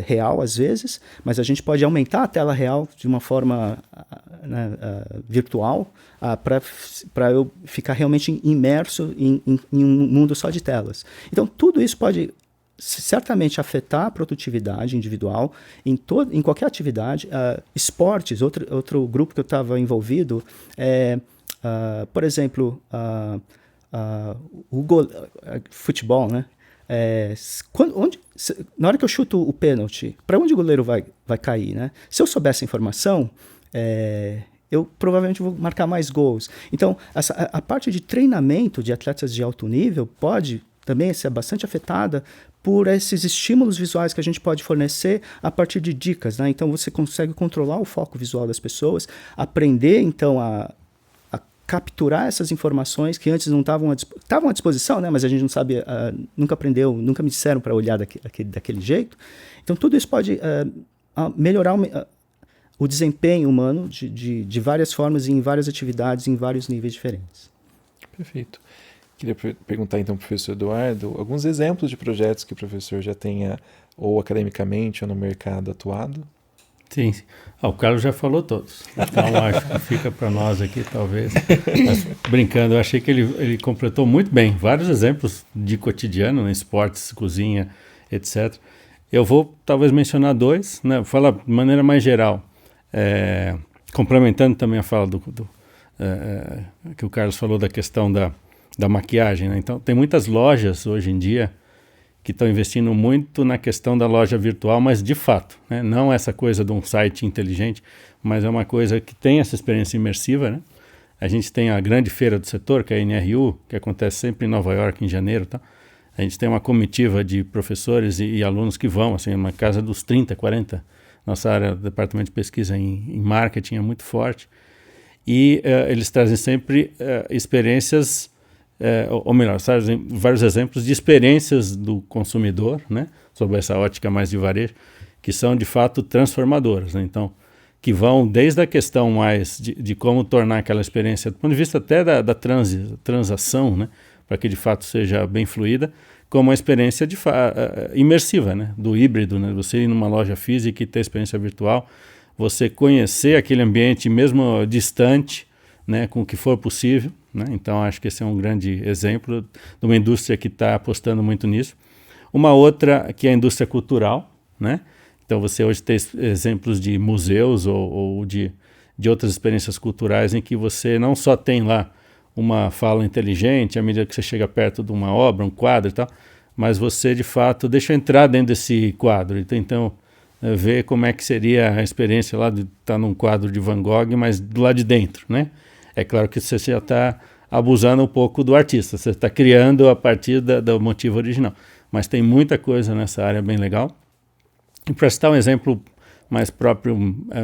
real, às vezes, mas a gente pode aumentar a tela real de uma forma virtual, para eu ficar realmente imerso em um mundo só de telas. Então, tudo isso pode certamente afetar a produtividade individual em qualquer atividade. Esportes, outro grupo que eu estava envolvido, por exemplo, futebol, né? Na hora que eu chuto o pênalti, para onde o goleiro vai cair, né? Se eu souber essa informação, eu provavelmente vou marcar mais gols. Então, a parte de treinamento de atletas de alto nível pode também ser bastante afetada por esses estímulos visuais que a gente pode fornecer a partir de dicas, né? Então, você consegue controlar o foco visual das pessoas, aprender, então, a capturar essas informações que antes não estavam à disposição, né? Mas a gente não sabe, nunca aprendeu, nunca me disseram para olhar daquele jeito. Então, tudo isso pode melhorar o desempenho humano de várias formas, em várias atividades, em vários níveis diferentes. Perfeito. Queria perguntar então para o professor Eduardo alguns exemplos de projetos que o professor já tenha, ou academicamente, ou no mercado, atuado. Sim. O Carlos já falou todos. Então, acho que fica para nós aqui, talvez. Mas, brincando, eu achei que ele completou muito bem. Vários exemplos de cotidiano, né? Esportes, cozinha, etc. Eu vou, talvez, mencionar dois, né? Vou falar de maneira mais geral. Complementando também a fala que o Carlos falou da questão da maquiagem, né? Então, tem muitas lojas hoje em dia que estão investindo muito na questão da loja virtual, mas de fato, né? Não essa coisa de um site inteligente, mas é uma coisa que tem essa experiência imersiva, né? A gente tem a grande feira do setor, que é a NRU, que acontece sempre em Nova York, em janeiro, tá? A gente tem uma comitiva de professores e alunos que vão, assim, uma casa dos 30, 40. Nossa área do departamento de pesquisa em marketing é muito forte. E eles trazem sempre experiências, ou melhor, trazem vários exemplos de experiências do consumidor, né, sob essa ótica mais de varejo, que são de fato transformadoras, né? Então, que vão desde a questão mais de como tornar aquela experiência, do ponto de vista até da transação, né, para que de fato seja bem fluida, como uma experiência imersiva, né, do híbrido, né, você ir numa loja física e ter experiência virtual, você conhecer aquele ambiente mesmo distante, né, com o que for possível, né? Então acho que esse é um grande exemplo de uma indústria que está apostando muito nisso. Uma outra que é a indústria cultural, né? Então você hoje tem exemplos de museus ou de outras experiências culturais em que você não só tem lá uma fala inteligente à medida que você chega perto de uma obra, um quadro e tal, mas você de fato deixa entrar dentro desse quadro. Então ver como é que seria a experiência lá de estar num quadro de Van Gogh, mas do lado de dentro, né? É claro que você já está abusando um pouco do artista. Você está criando a partir do motivo original. Mas tem muita coisa nessa área bem legal. E para citar um exemplo mais próprio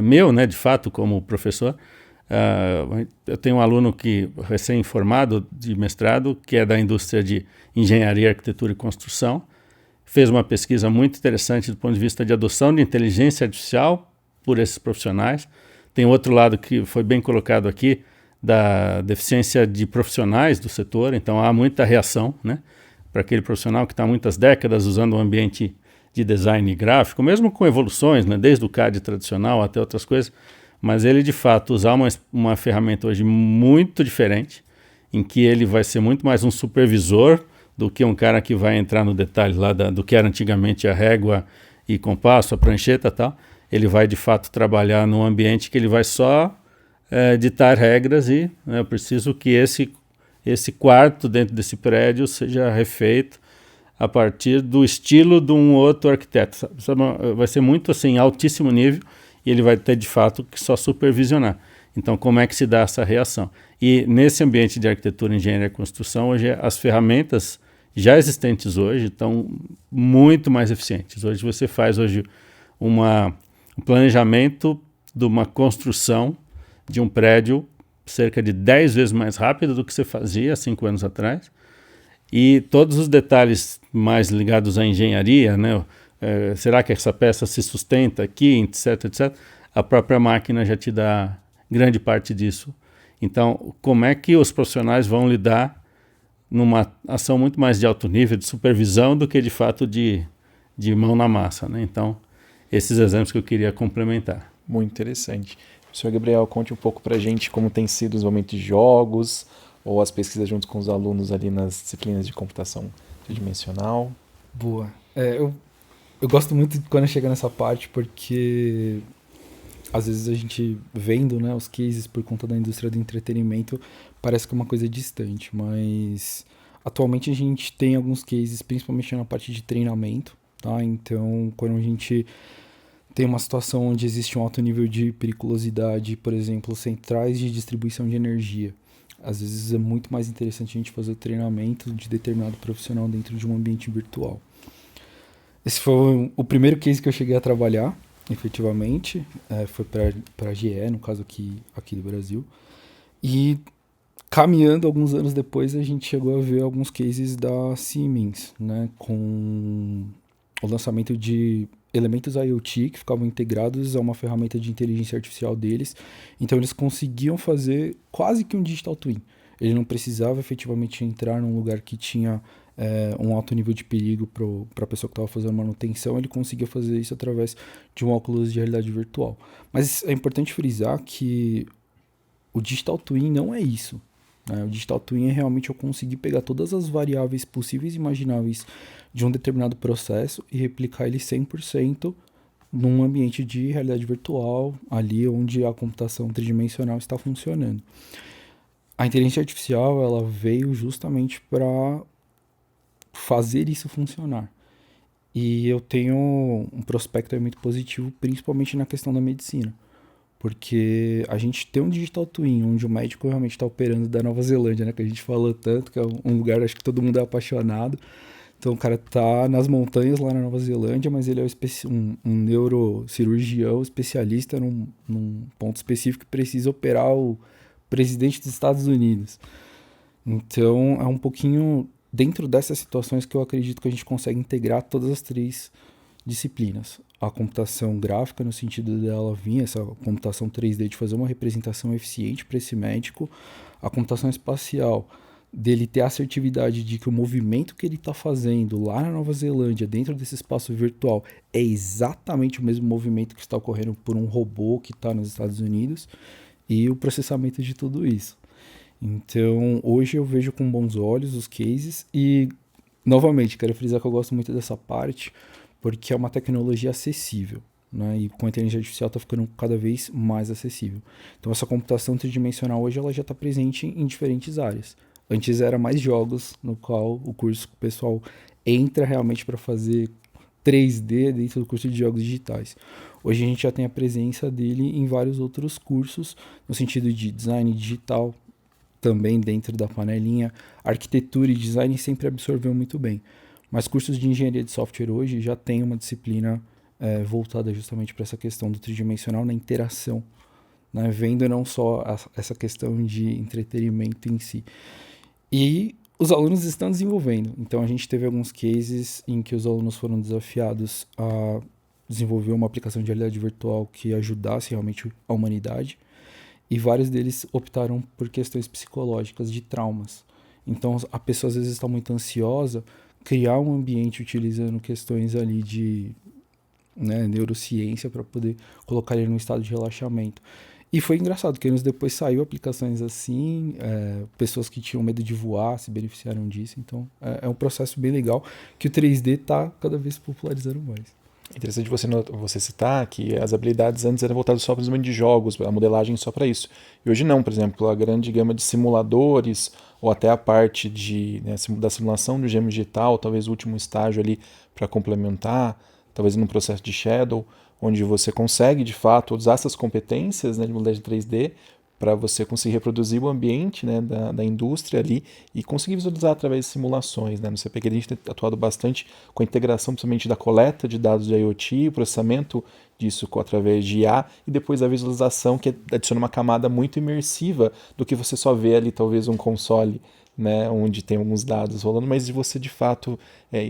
meu, né, de fato, como professor, eu tenho um aluno que recém-formado de mestrado, que é da indústria de engenharia, arquitetura e construção, fez uma pesquisa muito interessante do ponto de vista de adoção de inteligência artificial por esses profissionais. Tem outro lado que foi bem colocado aqui, da deficiência de profissionais do setor, então há muita reação, né, para aquele profissional que está há muitas décadas usando um ambiente de design gráfico, mesmo com evoluções, né, desde o CAD tradicional até outras coisas, mas ele de fato usar uma ferramenta hoje muito diferente, em que ele vai ser muito mais um supervisor do que um cara que vai entrar no detalhe lá do que era antigamente a régua e compasso, a prancheta e tal. Ele vai de fato trabalhar num ambiente que ele vai só ditar regras e eu preciso que esse quarto dentro desse prédio seja refeito a partir do estilo de um outro arquiteto. Vai ser muito assim, altíssimo nível, e ele vai ter de fato que só supervisionar. Então, como é que se dá essa reação? E nesse ambiente de arquitetura, engenharia e construção, hoje as ferramentas já existentes hoje estão muito mais eficientes. Hoje você faz um planejamento de uma construção de um prédio cerca de 10 vezes mais rápido do que você fazia há 5 anos atrás. E todos os detalhes mais ligados à engenharia, né? Será que essa peça se sustenta aqui, etc, etc. A própria máquina já te dá grande parte disso. Então, como é que os profissionais vão lidar numa ação muito mais de alto nível, de supervisão, do que de fato de mão na massa, né? Então, esses exemplos que eu queria complementar. Muito interessante. Senhor Gabriel, conte um pouco para a gente como tem sido os momentos de jogos ou as pesquisas junto com os alunos ali nas disciplinas de computação tridimensional. Boa. Eu gosto muito quando chega nessa parte, porque às vezes a gente vendo, né, os cases por conta da indústria do entretenimento, parece que é uma coisa distante, mas atualmente a gente tem alguns cases, principalmente na parte de treinamento, tá? Então, quando a gente tem uma situação onde existe um alto nível de periculosidade, por exemplo, centrais de distribuição de energia, às vezes é muito mais interessante a gente fazer o treinamento de determinado profissional dentro de um ambiente virtual. Esse foi o primeiro case que eu cheguei a trabalhar, efetivamente, foi para a GE, no caso aqui do Brasil, e caminhando alguns anos depois a gente chegou a ver alguns cases da Siemens, né, com o lançamento de elementos IoT que ficavam integrados a uma ferramenta de inteligência artificial deles, então eles conseguiam fazer quase que um digital twin. Ele não precisava efetivamente entrar num lugar que tinha um alto nível de perigo para a pessoa que estava fazendo manutenção, ele conseguia fazer isso através de um óculos de realidade virtual. Mas é importante frisar que o digital twin não é isso. O digital twin é realmente eu conseguir pegar todas as variáveis possíveis e imagináveis de um determinado processo e replicar ele 100% num ambiente de realidade virtual, ali onde a computação tridimensional está funcionando. A inteligência artificial ela veio justamente para fazer isso funcionar. E eu tenho um prospecto muito positivo, principalmente na questão da medicina. Porque a gente tem um digital twin, onde o médico realmente está operando da Nova Zelândia, né? Que a gente falou tanto, que é um lugar, acho que todo mundo é apaixonado. Então o cara tá nas montanhas lá na Nova Zelândia, mas ele é um neurocirurgião especialista num ponto específico que precisa operar o presidente dos Estados Unidos. Então é um pouquinho dentro dessas situações que eu acredito que a gente consegue integrar todas as 3 disciplinas. A computação gráfica, no sentido dela vir, essa computação 3D de fazer uma representação eficiente para esse médico. A computação espacial, dele ter a assertividade de que o movimento que ele está fazendo lá na Nova Zelândia, dentro desse espaço virtual, é exatamente o mesmo movimento que está ocorrendo por um robô que está nos Estados Unidos, e o processamento de tudo isso. Então, hoje eu vejo com bons olhos os cases e, novamente, quero frisar que eu gosto muito dessa parte, porque é uma tecnologia acessível, né? E com a inteligência artificial está ficando cada vez mais acessível. Então, essa computação tridimensional hoje ela já está presente em diferentes áreas. Antes era mais jogos, no qual o curso o pessoal entra realmente para fazer 3D dentro do curso de jogos digitais. Hoje a gente já tem a presença dele em vários outros cursos, no sentido de design digital, também dentro da panelinha. Arquitetura e design sempre absorveu muito bem. Mas cursos de engenharia de software hoje já tem uma disciplina voltada justamente para essa questão do tridimensional na interação, né? Vendo não só essa questão de entretenimento em si. E os alunos estão desenvolvendo. Então, a gente teve alguns cases em que os alunos foram desafiados a desenvolver uma aplicação de realidade virtual que ajudasse realmente a humanidade. E vários deles optaram por questões psicológicas de traumas. Então, a pessoa às vezes está muito ansiosa, criar um ambiente utilizando questões ali de neurociência para poder colocar ele num estado de relaxamento. E foi engraçado, que anos depois saiu aplicações assim, pessoas que tinham medo de voar se beneficiaram disso. Então, é um processo bem legal que o 3D está cada vez popularizando mais. É interessante você citar que as habilidades antes eram voltadas só para o desenvolvimento de jogos, a modelagem só para isso. E hoje não, por exemplo, a grande gama de simuladores, ou até a parte da simulação do gêmeo digital, talvez o último estágio ali para complementar, talvez no processo de Shadow, onde você consegue, de fato, usar essas competências, né, de modelagem 3D para você conseguir reproduzir o ambiente, né, da indústria ali e conseguir visualizar através de simulações. Né? No CPQ a gente tem atuado bastante com a integração, principalmente da coleta de dados de IoT, o processamento disso através de IA e depois a visualização, que adiciona uma camada muito imersiva do que você só vê ali, talvez um console, né, onde tem alguns dados rolando, mas de você de fato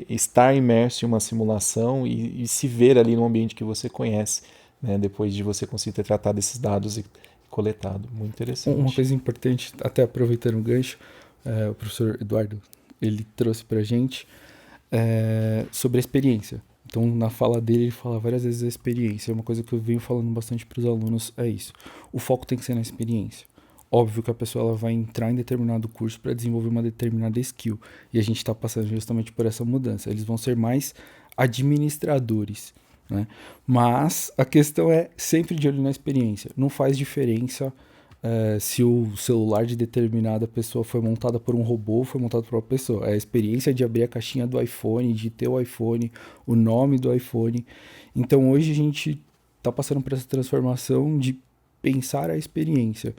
estar imerso em uma simulação e se ver ali no ambiente que você conhece, né, depois de você conseguir ter tratado esses dados e coletado. Muito interessante. Uma coisa importante, até aproveitando o gancho, o professor Eduardo, ele trouxe para a gente sobre a experiência. Então, na fala dele, ele fala várias vezes a experiência. Uma coisa que eu venho falando bastante para os alunos é isso. O foco tem que ser na experiência. Óbvio que a pessoa ela vai entrar em determinado curso para desenvolver uma determinada skill. E a gente está passando justamente por essa mudança. Eles vão ser mais administradores, né? Mas a questão é sempre de olho na experiência. Não faz diferença se o celular de determinada pessoa foi montada por um robô ou foi montado por uma pessoa. É a experiência de abrir a caixinha do iPhone, de ter o iPhone, o nome do iPhone. Então hoje a gente está passando por essa transformação de pensar a experiência.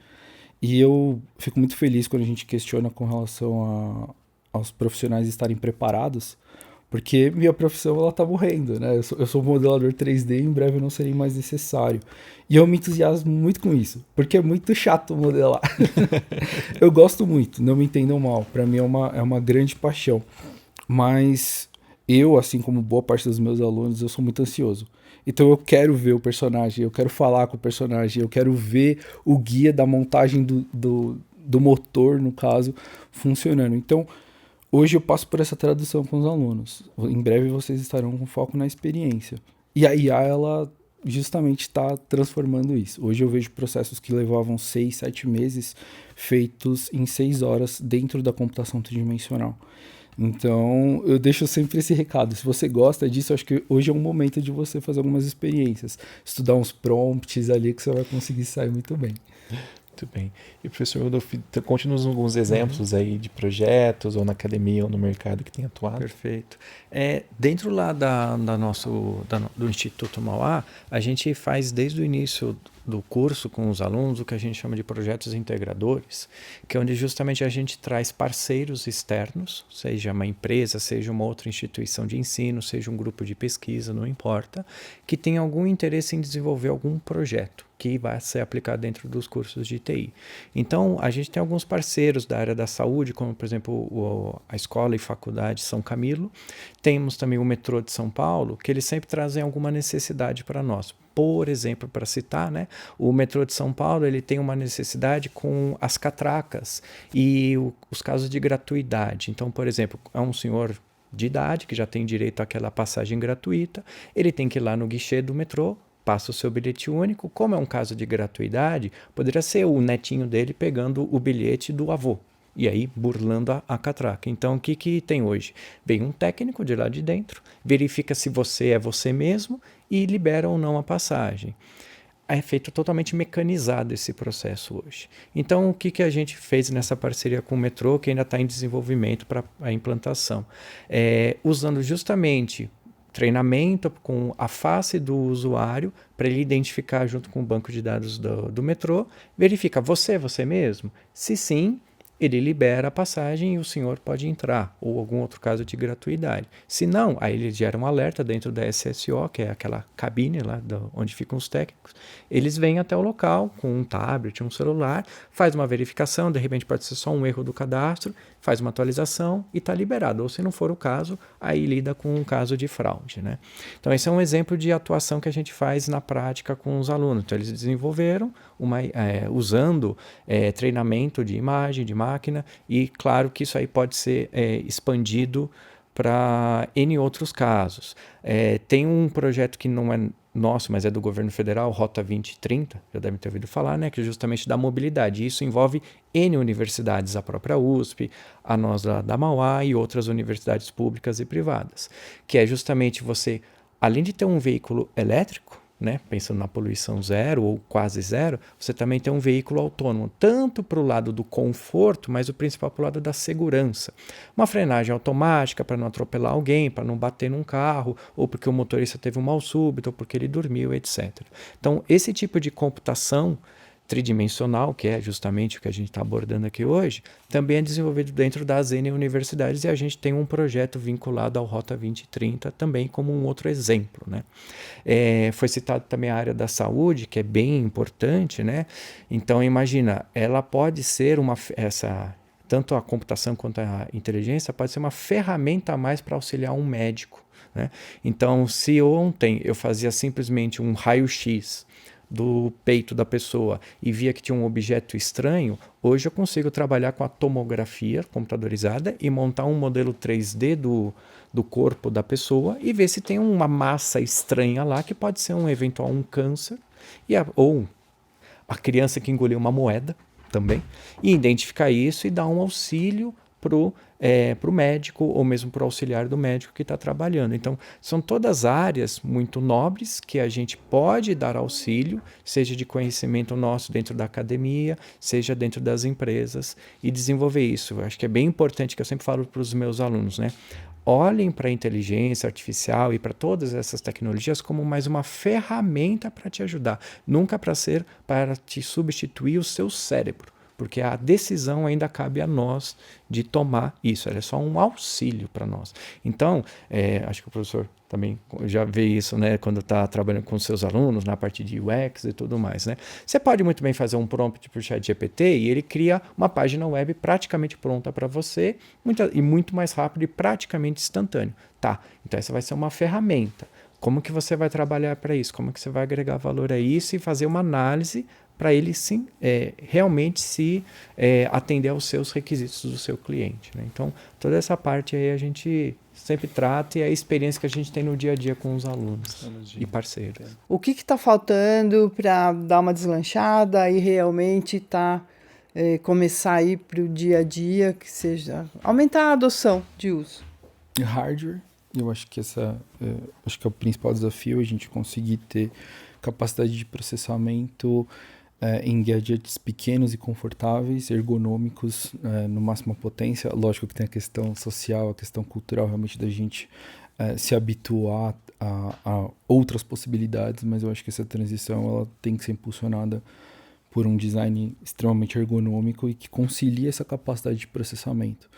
E eu fico muito feliz quando a gente questiona com relação aos profissionais estarem preparados, porque minha profissão ela tá morrendo, né? Eu sou modelador 3D e em breve eu não serei mais necessário. E eu me entusiasmo muito com isso, porque é muito chato modelar. Eu gosto muito, não me entendam mal, para mim é uma grande paixão. Mas eu, assim como boa parte dos meus alunos, eu sou muito ansioso. Então eu quero ver o personagem, eu quero falar com o personagem, eu quero ver o guia da montagem do motor, no caso, funcionando. Então, hoje eu passo por essa tradução com os alunos. Em breve vocês estarão com foco na experiência. E a IA, ela justamente está transformando isso. Hoje eu vejo processos que levavam 6, 7 meses feitos em 6 horas dentro da computação tridimensional. Então, eu deixo sempre esse recado. Se você gosta disso, eu acho que hoje é um momento de você fazer algumas experiências. Estudar uns prompts ali que você vai conseguir sair muito bem. Muito bem. E, professor Rodolfo, conte-nos alguns exemplos aí de projetos, ou na academia, ou no mercado que tem atuado. Perfeito. Dentro lá do Instituto Mauá, a gente faz desde o início do curso com os alunos o que a gente chama de projetos integradores, que é onde justamente a gente traz parceiros externos, seja uma empresa, seja uma outra instituição de ensino, seja um grupo de pesquisa, não importa, que tem algum interesse em desenvolver algum projeto que vai ser aplicado dentro dos cursos de TI. Então, a gente tem alguns parceiros da área da saúde, como, por exemplo, a Escola e Faculdade São Camilo. Temos também o Metrô de São Paulo, que eles sempre trazem alguma necessidade para nós. Por exemplo, para citar, né, o Metrô de São Paulo ele tem uma necessidade com as catracas e os casos de gratuidade. Então, por exemplo, é um senhor de idade que já tem direito àquela passagem gratuita, ele tem que ir lá no guichê do metrô, passa o seu bilhete único. Como é um caso de gratuidade, poderia ser o netinho dele pegando o bilhete do avô e aí burlando a catraca. Então, o que tem hoje? Vem um técnico de lá de dentro, verifica se você é você mesmo e libera ou não a passagem. É feito totalmente mecanizado esse processo hoje. Então, o que a gente fez nessa parceria com o metrô, que ainda está em desenvolvimento para a implantação? Usando justamente treinamento com a face do usuário para ele identificar junto com o banco de dados do metrô, verifica você mesmo? Se sim, ele libera a passagem e o senhor pode entrar, ou algum outro caso de gratuidade. Se não, aí ele gera um alerta dentro da SSO, que é aquela cabine lá onde ficam os técnicos. Eles vêm até o local com um tablet, um celular, faz uma verificação, de repente pode ser só um erro do cadastro, faz uma atualização e está liberado. Ou se não for o caso, aí lida com um caso de fraude, né? Então esse é um exemplo de atuação que a gente faz na prática com os alunos. Então eles desenvolveram usando treinamento de imagem, de máquina, e claro que isso aí pode ser expandido para N outros casos. Tem um projeto que não é nosso, mas é do governo federal, Rota 2030, já devem ter ouvido falar, né, que é justamente da mobilidade. Isso envolve N universidades, a própria USP, a nós da Mauá e outras universidades públicas e privadas, que é justamente você, além de ter um veículo elétrico, né, pensando na poluição zero ou quase zero, você também tem um veículo autônomo, tanto para o lado do conforto, mas o principal para o lado da segurança. Uma frenagem automática para não atropelar alguém, para não bater num carro, ou porque o motorista teve um mal súbito, ou porque ele dormiu, etc. Então, esse tipo de computação tridimensional, que é justamente o que a gente está abordando aqui hoje, também é desenvolvido dentro das N universidades, e a gente tem um projeto vinculado ao Rota 2030 também como um outro exemplo, né? Foi citado também a área da saúde, que é bem importante, né? Então imagina, ela pode ser tanto a computação quanto a inteligência pode ser uma ferramenta a mais para auxiliar um médico, né? Então, se ontem eu fazia simplesmente um raio-x do peito da pessoa e via que tinha um objeto estranho, hoje eu consigo trabalhar com a tomografia computadorizada e montar um modelo 3D do corpo da pessoa e ver se tem uma massa estranha lá, que pode ser um eventual câncer, ou a criança que engoliu uma moeda também, e identificar isso e dar um auxílio para o médico ou mesmo para o auxiliar do médico que está trabalhando. Então, são todas áreas muito nobres que a gente pode dar auxílio, seja de conhecimento nosso dentro da academia, seja dentro das empresas, e desenvolver isso. Eu acho que é bem importante, que eu sempre falo para os meus alunos, né? Olhem para a inteligência artificial e para todas essas tecnologias como mais uma ferramenta para te ajudar, nunca para te substituir o seu cérebro, porque a decisão ainda cabe a nós de tomar isso, ela é só um auxílio para nós. Então, acho que o professor também já vê isso, né, quando está trabalhando com seus alunos na parte de UX e tudo mais, né? Você pode muito bem fazer um prompt para o ChatGPT e ele cria uma página web praticamente pronta para você, muito mais rápido e praticamente instantâneo. Tá, então essa vai ser uma ferramenta. Como que você vai trabalhar para isso? Como que você vai agregar valor a isso e fazer uma análise para ele sim, realmente atender aos seus requisitos do seu cliente, né? Então, toda essa parte aí a gente sempre trata, e é a experiência que a gente tem no dia a dia com os alunos e parceiros. O que está faltando para dar uma deslanchada e realmente começar a ir para o dia a dia, que seja aumentar a adoção de uso? Hardware, eu acho que acho que é o principal desafio, a gente conseguir ter capacidade de processamento em gadgets pequenos e confortáveis, ergonômicos, no máxima potência. Lógico que tem a questão social, a questão cultural, realmente da gente se habituar a outras possibilidades, mas eu acho que essa transição ela tem que ser impulsionada por um design extremamente ergonômico e que concilie essa capacidade de processamento.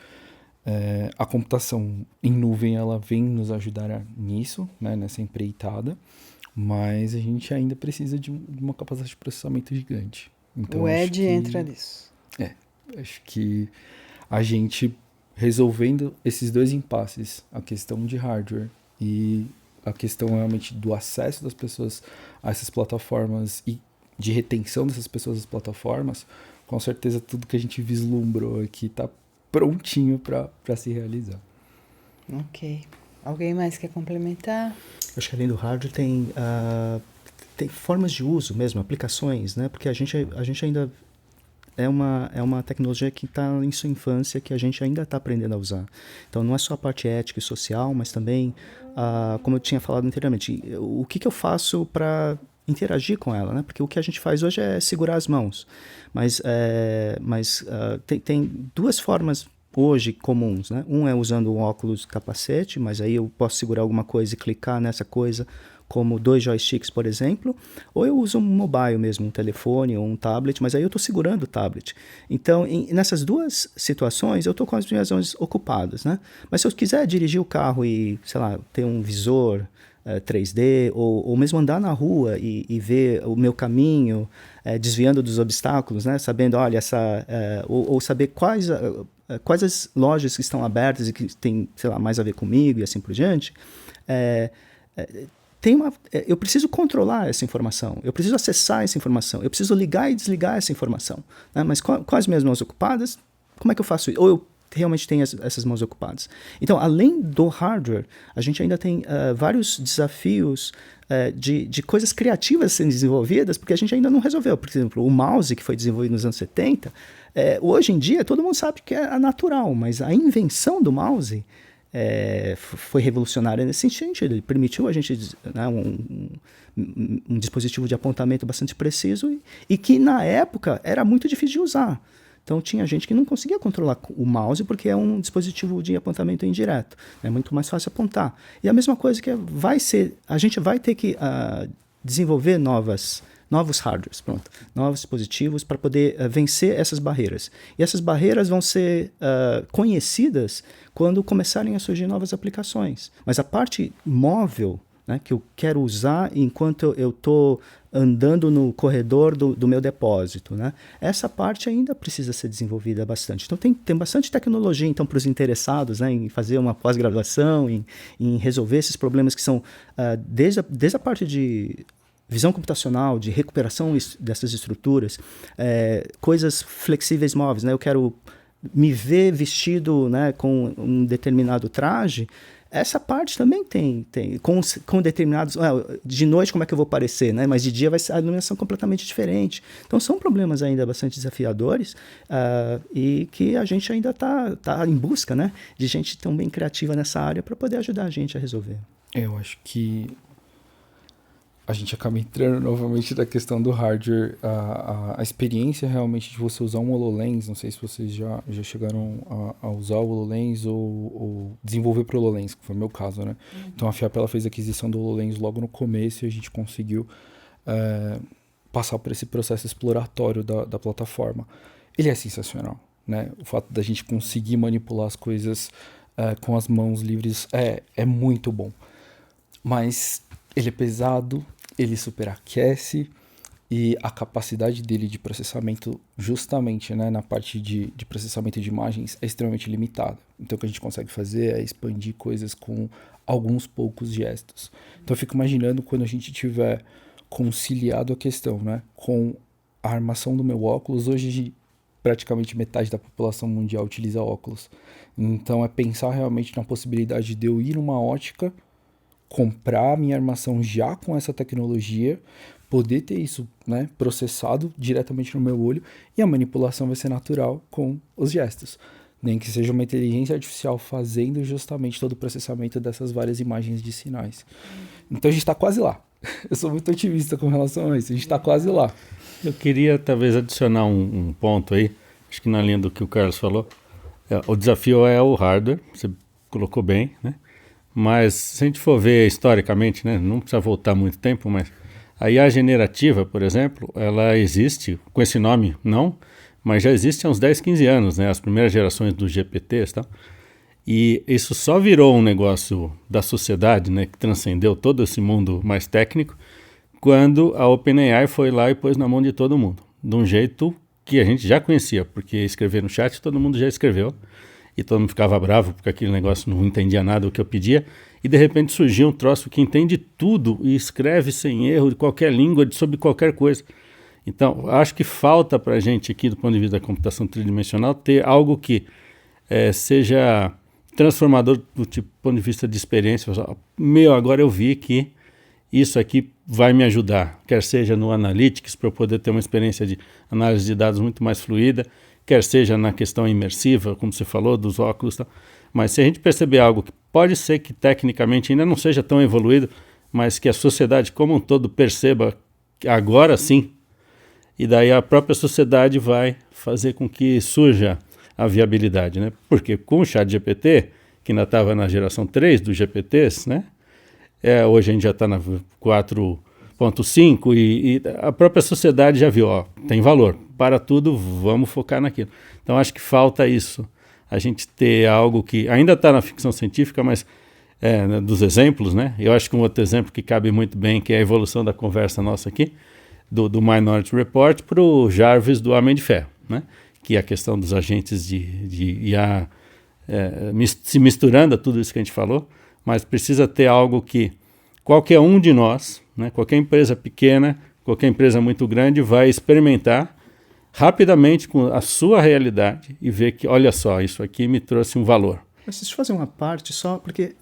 A computação em nuvem ela vem nos ajudar nisso, né, nessa empreitada, mas a gente ainda precisa de uma capacidade de processamento gigante. Então, o Edge entra nisso. Acho que a gente resolvendo esses dois impasses, a questão de hardware e a questão realmente do acesso das pessoas a essas plataformas e de retenção dessas pessoas às plataformas, com certeza tudo que a gente vislumbrou aqui está prontinho para se realizar. Ok. Alguém mais quer complementar? Acho que além do hardware tem formas de uso mesmo, aplicações, né? Porque a gente ainda é uma tecnologia que está em sua infância, que a gente ainda está aprendendo a usar. Então não é só a parte ética e social, mas também, como eu tinha falado anteriormente, o que eu faço para interagir com ela, né? Porque o que a gente faz hoje é segurar as mãos, mas tem duas formas hoje comuns, né? Um é usando um óculos capacete, mas aí eu posso segurar alguma coisa e clicar nessa coisa como 2 joysticks, por exemplo, ou eu uso um mobile mesmo, um telefone ou um tablet, mas aí eu estou segurando o tablet. Então, nessas duas situações, eu estou com as minhas mãos ocupadas, né? Mas se eu quiser dirigir o carro e, sei lá, ter um visor 3D, ou mesmo andar na rua e ver o meu caminho, desviando dos obstáculos, né? Sabendo, olha, ou saber quais as lojas que estão abertas e que tem, sei lá, mais a ver comigo e assim por diante, eu preciso controlar essa informação, eu preciso acessar essa informação, eu preciso ligar e desligar essa informação, né? Mas com as minhas mãos ocupadas, como é que eu faço isso? Ou eu realmente tenho essas mãos ocupadas. Então, além do hardware, a gente ainda tem vários desafios de coisas criativas sendo desenvolvidas, porque a gente ainda não resolveu. Por exemplo, o mouse, que foi desenvolvido nos anos 70, hoje em dia todo mundo sabe que é natural, mas a invenção do mouse foi revolucionária nesse sentido. Ele permitiu a gente, né, um dispositivo de apontamento bastante preciso e que, na época, era muito difícil de usar. Então, tinha gente que não conseguia controlar o mouse porque é um dispositivo de apontamento indireto. É muito mais fácil apontar. E a mesma coisa que a gente vai ter que desenvolver novos hardwares, novos dispositivos para poder vencer essas barreiras. E essas barreiras vão ser conhecidas quando começarem a surgir novas aplicações. Mas a parte móvel, né, que eu quero usar enquanto eu estou andando no corredor do meu depósito, né? Essa parte ainda precisa ser desenvolvida bastante. Então tem bastante tecnologia então, para os interessados, né, em fazer uma pós-graduação, em resolver esses problemas que são desde a parte de visão computacional, de recuperação dessas estruturas, coisas flexíveis móveis, né? Eu quero me ver vestido, né, com um determinado traje. Essa parte também tem com determinados... de noite como é que eu vou aparecer, né? Mas de dia vai ser a iluminação completamente diferente. Então são problemas ainda bastante desafiadores e que a gente ainda tá em busca, né, de gente tão bem criativa nessa área para poder ajudar a gente a resolver. Eu acho que a gente acaba entrando novamente na questão do hardware, a experiência realmente de você usar um HoloLens, não sei se vocês já chegaram a usar o HoloLens ou desenvolver para o HoloLens, que foi o meu caso, né? Então a FIAP ela fez a aquisição do HoloLens logo no começo e a gente conseguiu passar por esse processo exploratório da plataforma. Ele é sensacional, né? O fato da gente conseguir manipular as coisas com as mãos livres é muito bom. Mas ele é pesado, ele superaquece e a capacidade dele de processamento, justamente, né, na parte de processamento de imagens, é extremamente limitada. Então o que a gente consegue fazer é expandir coisas com alguns poucos gestos. Então eu fico imaginando quando a gente tiver conciliado a questão, né, com a armação do meu óculos. Hoje praticamente metade da população mundial utiliza óculos. Então é pensar realmente na possibilidade de eu ir numa ótica, comprar a minha armação já com essa tecnologia, poder ter isso, né, processado diretamente no meu olho, e a manipulação vai ser natural com os gestos. Nem que seja uma inteligência artificial fazendo justamente todo o processamento dessas várias imagens de sinais. Então a gente está quase lá. Eu sou muito otimista com relação a isso. A gente está quase lá. Eu queria talvez adicionar um ponto aí, acho que na linha do que o Carlos falou. O desafio é o hardware, você colocou bem, né? Mas se a gente for ver historicamente, né, não precisa voltar muito tempo, mas a IA generativa, por exemplo, ela existe, com esse nome não, mas já existe há uns 10, 15 anos, né, as primeiras gerações dos GPTs e tal. E isso só virou um negócio da sociedade, né, que transcendeu todo esse mundo mais técnico, quando a OpenAI foi lá e pôs na mão de todo mundo, de um jeito que a gente já conhecia, porque escrever no chat todo mundo já escreveu, e todo mundo ficava bravo porque aquele negócio não entendia nada do que eu pedia, e de repente surgiu um troço que entende tudo e escreve sem erro de qualquer língua, sobre qualquer coisa. Então, acho que falta para a gente aqui, do ponto de vista da computação tridimensional, ter algo que seja transformador do ponto de vista de experiência. Agora eu vi que isso aqui vai me ajudar, quer seja no Analytics, para eu poder ter uma experiência de análise de dados muito mais fluida, quer seja na questão imersiva, como você falou, dos óculos e tal. Mas se a gente perceber algo que pode ser que tecnicamente ainda não seja tão evoluído, mas que a sociedade como um todo perceba que agora sim, e daí a própria sociedade vai fazer com que surja a viabilidade, né? Porque com o ChatGPT, que ainda estava na geração 3 dos GPTs, né? Hoje a gente já está na 4.5 e a própria sociedade já viu, ó, tem valor, para tudo, vamos focar naquilo. Então acho que falta isso, a gente ter algo que ainda está na ficção científica, mas dos exemplos, né? Eu acho que um outro exemplo que cabe muito bem, que é a evolução da conversa nossa aqui, do Minority Report para o Jarvis do Homem de Ferro, né? Que é a questão dos agentes de IA se misturando a tudo isso que a gente falou, mas precisa ter algo que qualquer um de nós, né, qualquer empresa pequena, qualquer empresa muito grande vai experimentar rapidamente com a sua realidade e ver que, olha só, isso aqui me trouxe um valor. Mas deixa eu fazer uma parte só, porque,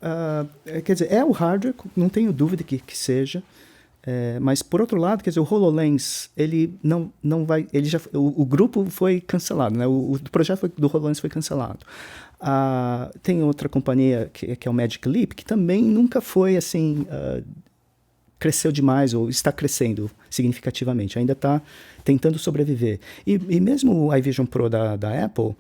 quer dizer, o hardware, não tenho dúvida que seja, mas por outro lado, quer dizer, o HoloLens, ele não vai, ele já, o grupo foi cancelado, né? O projeto do HoloLens foi cancelado. Tem outra companhia que é o Magic Leap, que também nunca foi assim, cresceu demais ou está crescendo significativamente, ainda está tentando sobreviver. E mesmo o iVision Pro da Apple,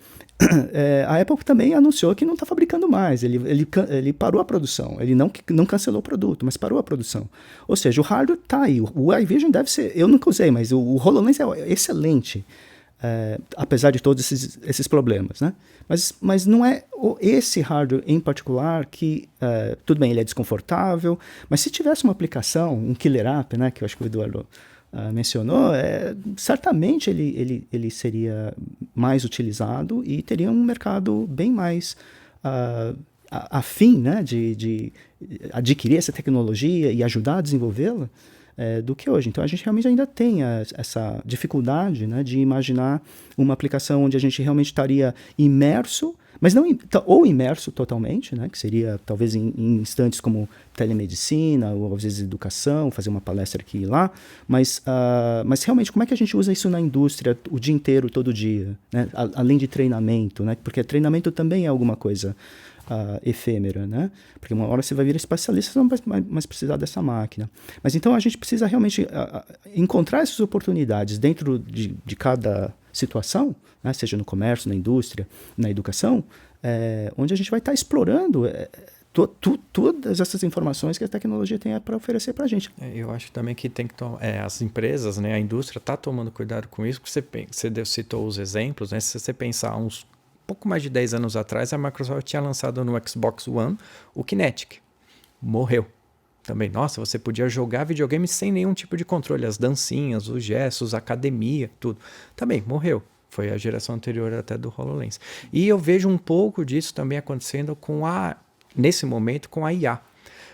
a Apple também anunciou que não está fabricando mais, ele parou a produção, ele não cancelou o produto, mas parou a produção. Ou seja, o hardware está aí, o iVision deve ser, eu nunca usei, mas o HoloLens é excelente, apesar de todos esses problemas, né? Mas não é esse hardware em particular que, tudo bem, ele é desconfortável, mas se tivesse uma aplicação, um killer app, né, que eu acho que o Eduardo mencionou, certamente ele seria mais utilizado e teria um mercado bem mais afim, né, de adquirir essa tecnologia e ajudar a desenvolvê-la, do que hoje. Então a gente realmente ainda tem essa dificuldade, né, de imaginar uma aplicação onde a gente realmente estaria imerso, mas não ou imerso totalmente, né, que seria talvez em instantes como telemedicina ou às vezes educação, fazer uma palestra aqui e lá, mas realmente como é que a gente usa isso na indústria o dia inteiro, todo dia, né, além de treinamento, né, porque treinamento também é alguma coisa efêmera, né? Porque uma hora você vai vir especialista, você não vai mais precisar dessa máquina. Mas então a gente precisa realmente encontrar essas oportunidades dentro de cada situação, né? Seja no comércio, na indústria, na educação, onde a gente vai estar explorando todas essas informações que a tecnologia tem para oferecer para a gente. Eu acho também que tem que as empresas, né, a indústria está tomando cuidado com isso, porque você citou os exemplos, né? Se você pensar pouco mais de 10 anos atrás, a Microsoft tinha lançado no Xbox One o Kinetic. Morreu. Também, nossa, você podia jogar videogame sem nenhum tipo de controle. As dancinhas, os gestos, a academia, tudo. Também, morreu. Foi a geração anterior até do HoloLens. E eu vejo um pouco disso também acontecendo nesse momento com a IA.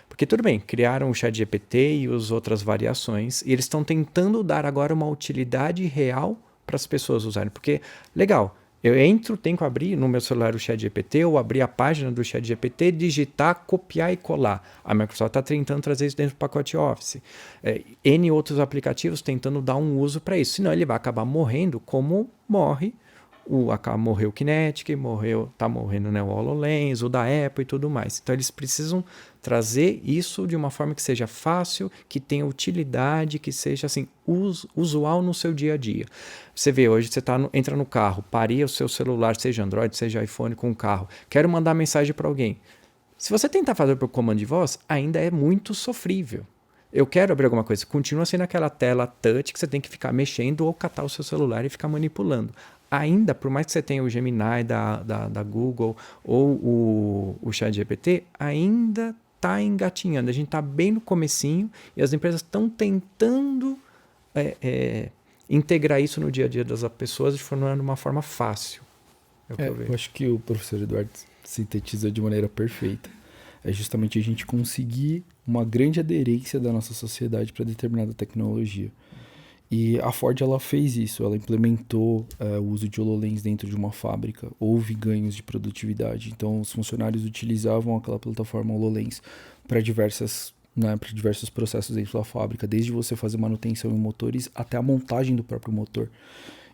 Porque tudo bem, criaram o ChatGPT e as outras variações, e eles estão tentando dar agora uma utilidade real para as pessoas usarem. Porque, legal, eu tenho que abrir no meu celular o ChatGPT ou abrir a página do ChatGPT, digitar, copiar e colar. A Microsoft está tentando trazer isso dentro do pacote Office. N outros aplicativos tentando dar um uso para isso. Senão ele vai acabar morrendo como morre. Morreu o Kinetic, está morrendo, né, o HoloLens, o da Apple e tudo mais. Então eles precisam trazer isso de uma forma que seja fácil, que tenha utilidade, que seja assim, usual no seu dia a dia. Você vê, hoje você entra no carro, pareia o seu celular, seja Android, seja iPhone, com o carro, quero mandar mensagem para alguém. Se você tentar fazer por comando de voz, ainda é muito sofrível. Eu quero abrir alguma coisa, continua sendo aquela tela touch que você tem que ficar mexendo ou catar o seu celular e ficar manipulando. Ainda, por mais que você tenha o Gemini da Google ou o ChatGPT, ainda está engatinhando. A gente está bem no comecinho e as empresas estão tentando integrar isso no dia a dia das pessoas de uma forma fácil. Eu acho que o professor Eduardo sintetizou de maneira perfeita. É justamente a gente conseguir uma grande aderência da nossa sociedade para determinada tecnologia. E a Ford ela fez isso, ela implementou o uso de HoloLens dentro de uma fábrica, houve ganhos de produtividade. Então os funcionários utilizavam aquela plataforma HoloLens para diversos processos dentro da fábrica, desde você fazer manutenção em motores até a montagem do próprio motor.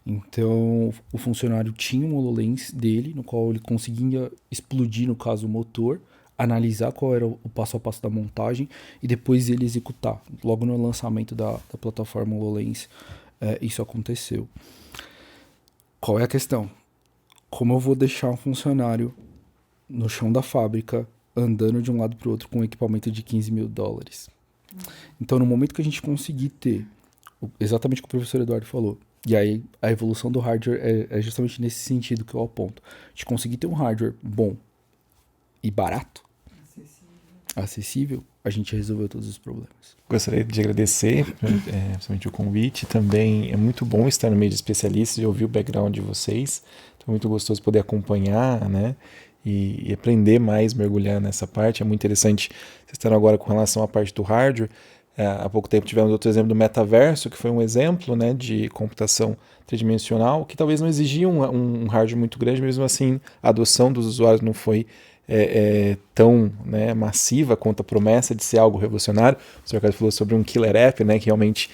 Então o funcionário tinha um HoloLens dele, no qual ele conseguia explodir, no caso, o motor, analisar qual era o passo a passo da montagem e depois ele executar. Logo no lançamento da plataforma HoloLens, isso aconteceu. Qual é a questão? Como eu vou deixar um funcionário no chão da fábrica, andando de um lado para o outro com um equipamento de $15 mil. Então, no momento que a gente conseguir ter exatamente o que o professor Eduardo falou, e aí a evolução do hardware é justamente nesse sentido que eu aponto. A gente conseguir ter um hardware bom e barato, acessível, a gente resolveu todos os problemas. Gostaria de agradecer, principalmente o convite. Também é muito bom estar no meio de especialistas e ouvir o background de vocês. Então, é muito gostoso poder acompanhar, né? E aprender mais, mergulhar nessa parte. É muito interessante vocês estarem agora com relação à parte do hardware. Há pouco tempo tivemos outro exemplo do metaverso, que foi um exemplo, né, de computação tridimensional, que talvez não exigia um hardware muito grande, mesmo assim a adoção dos usuários não foi tão, né, massiva quanto a promessa de ser algo revolucionário. O Sr. Ricardo falou sobre um killer app, né, que realmente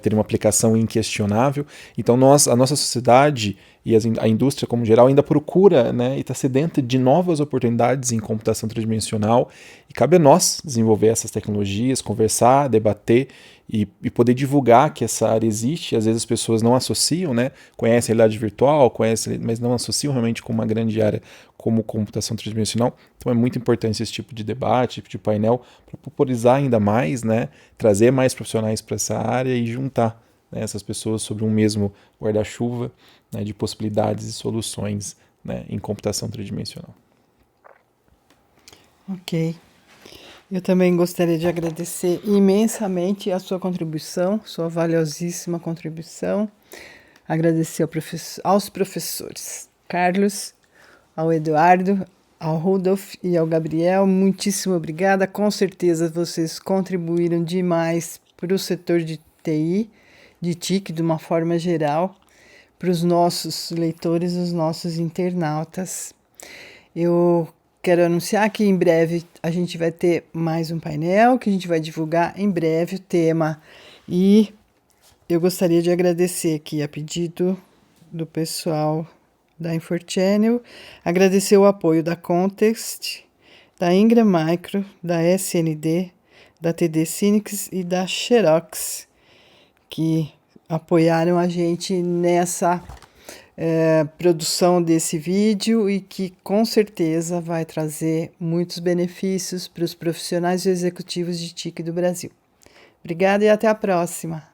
teria uma aplicação inquestionável. Então a nossa sociedade e a indústria como geral ainda procura, né, e está sedenta de novas oportunidades em computação tridimensional, e cabe a nós desenvolver essas tecnologias, conversar, debater e poder divulgar que essa área existe. Às vezes as pessoas não associam, né, conhecem a realidade virtual, mas não associam realmente com uma grande área como computação tridimensional. Então é muito importante esse tipo de debate, tipo de painel, para popularizar ainda mais, né, trazer mais profissionais para essa área e juntar, né, essas pessoas sobre um mesmo guarda-chuva, né, de possibilidades e soluções, né, em computação tridimensional. Ok. Eu também gostaria de agradecer imensamente a sua contribuição, sua valiosíssima contribuição. Agradecer aos professores Carlos, ao Eduardo, ao Rudolf e ao Gabriel. Muitíssimo obrigada. Com certeza vocês contribuíram demais para o setor de TI, de TIC, de uma forma geral, para os nossos leitores, os nossos internautas. Eu quero anunciar que em breve a gente vai ter mais um painel, que a gente vai divulgar em breve o tema. E eu gostaria de agradecer aqui, a pedido do pessoal da InfoChannel, agradecer o apoio da Context, da Ingram Micro, da SND, da TD Synnex e da Xerox, que apoiaram a gente nessa produção desse vídeo e que com certeza vai trazer muitos benefícios para os profissionais e executivos de TIC do Brasil. Obrigada e até a próxima!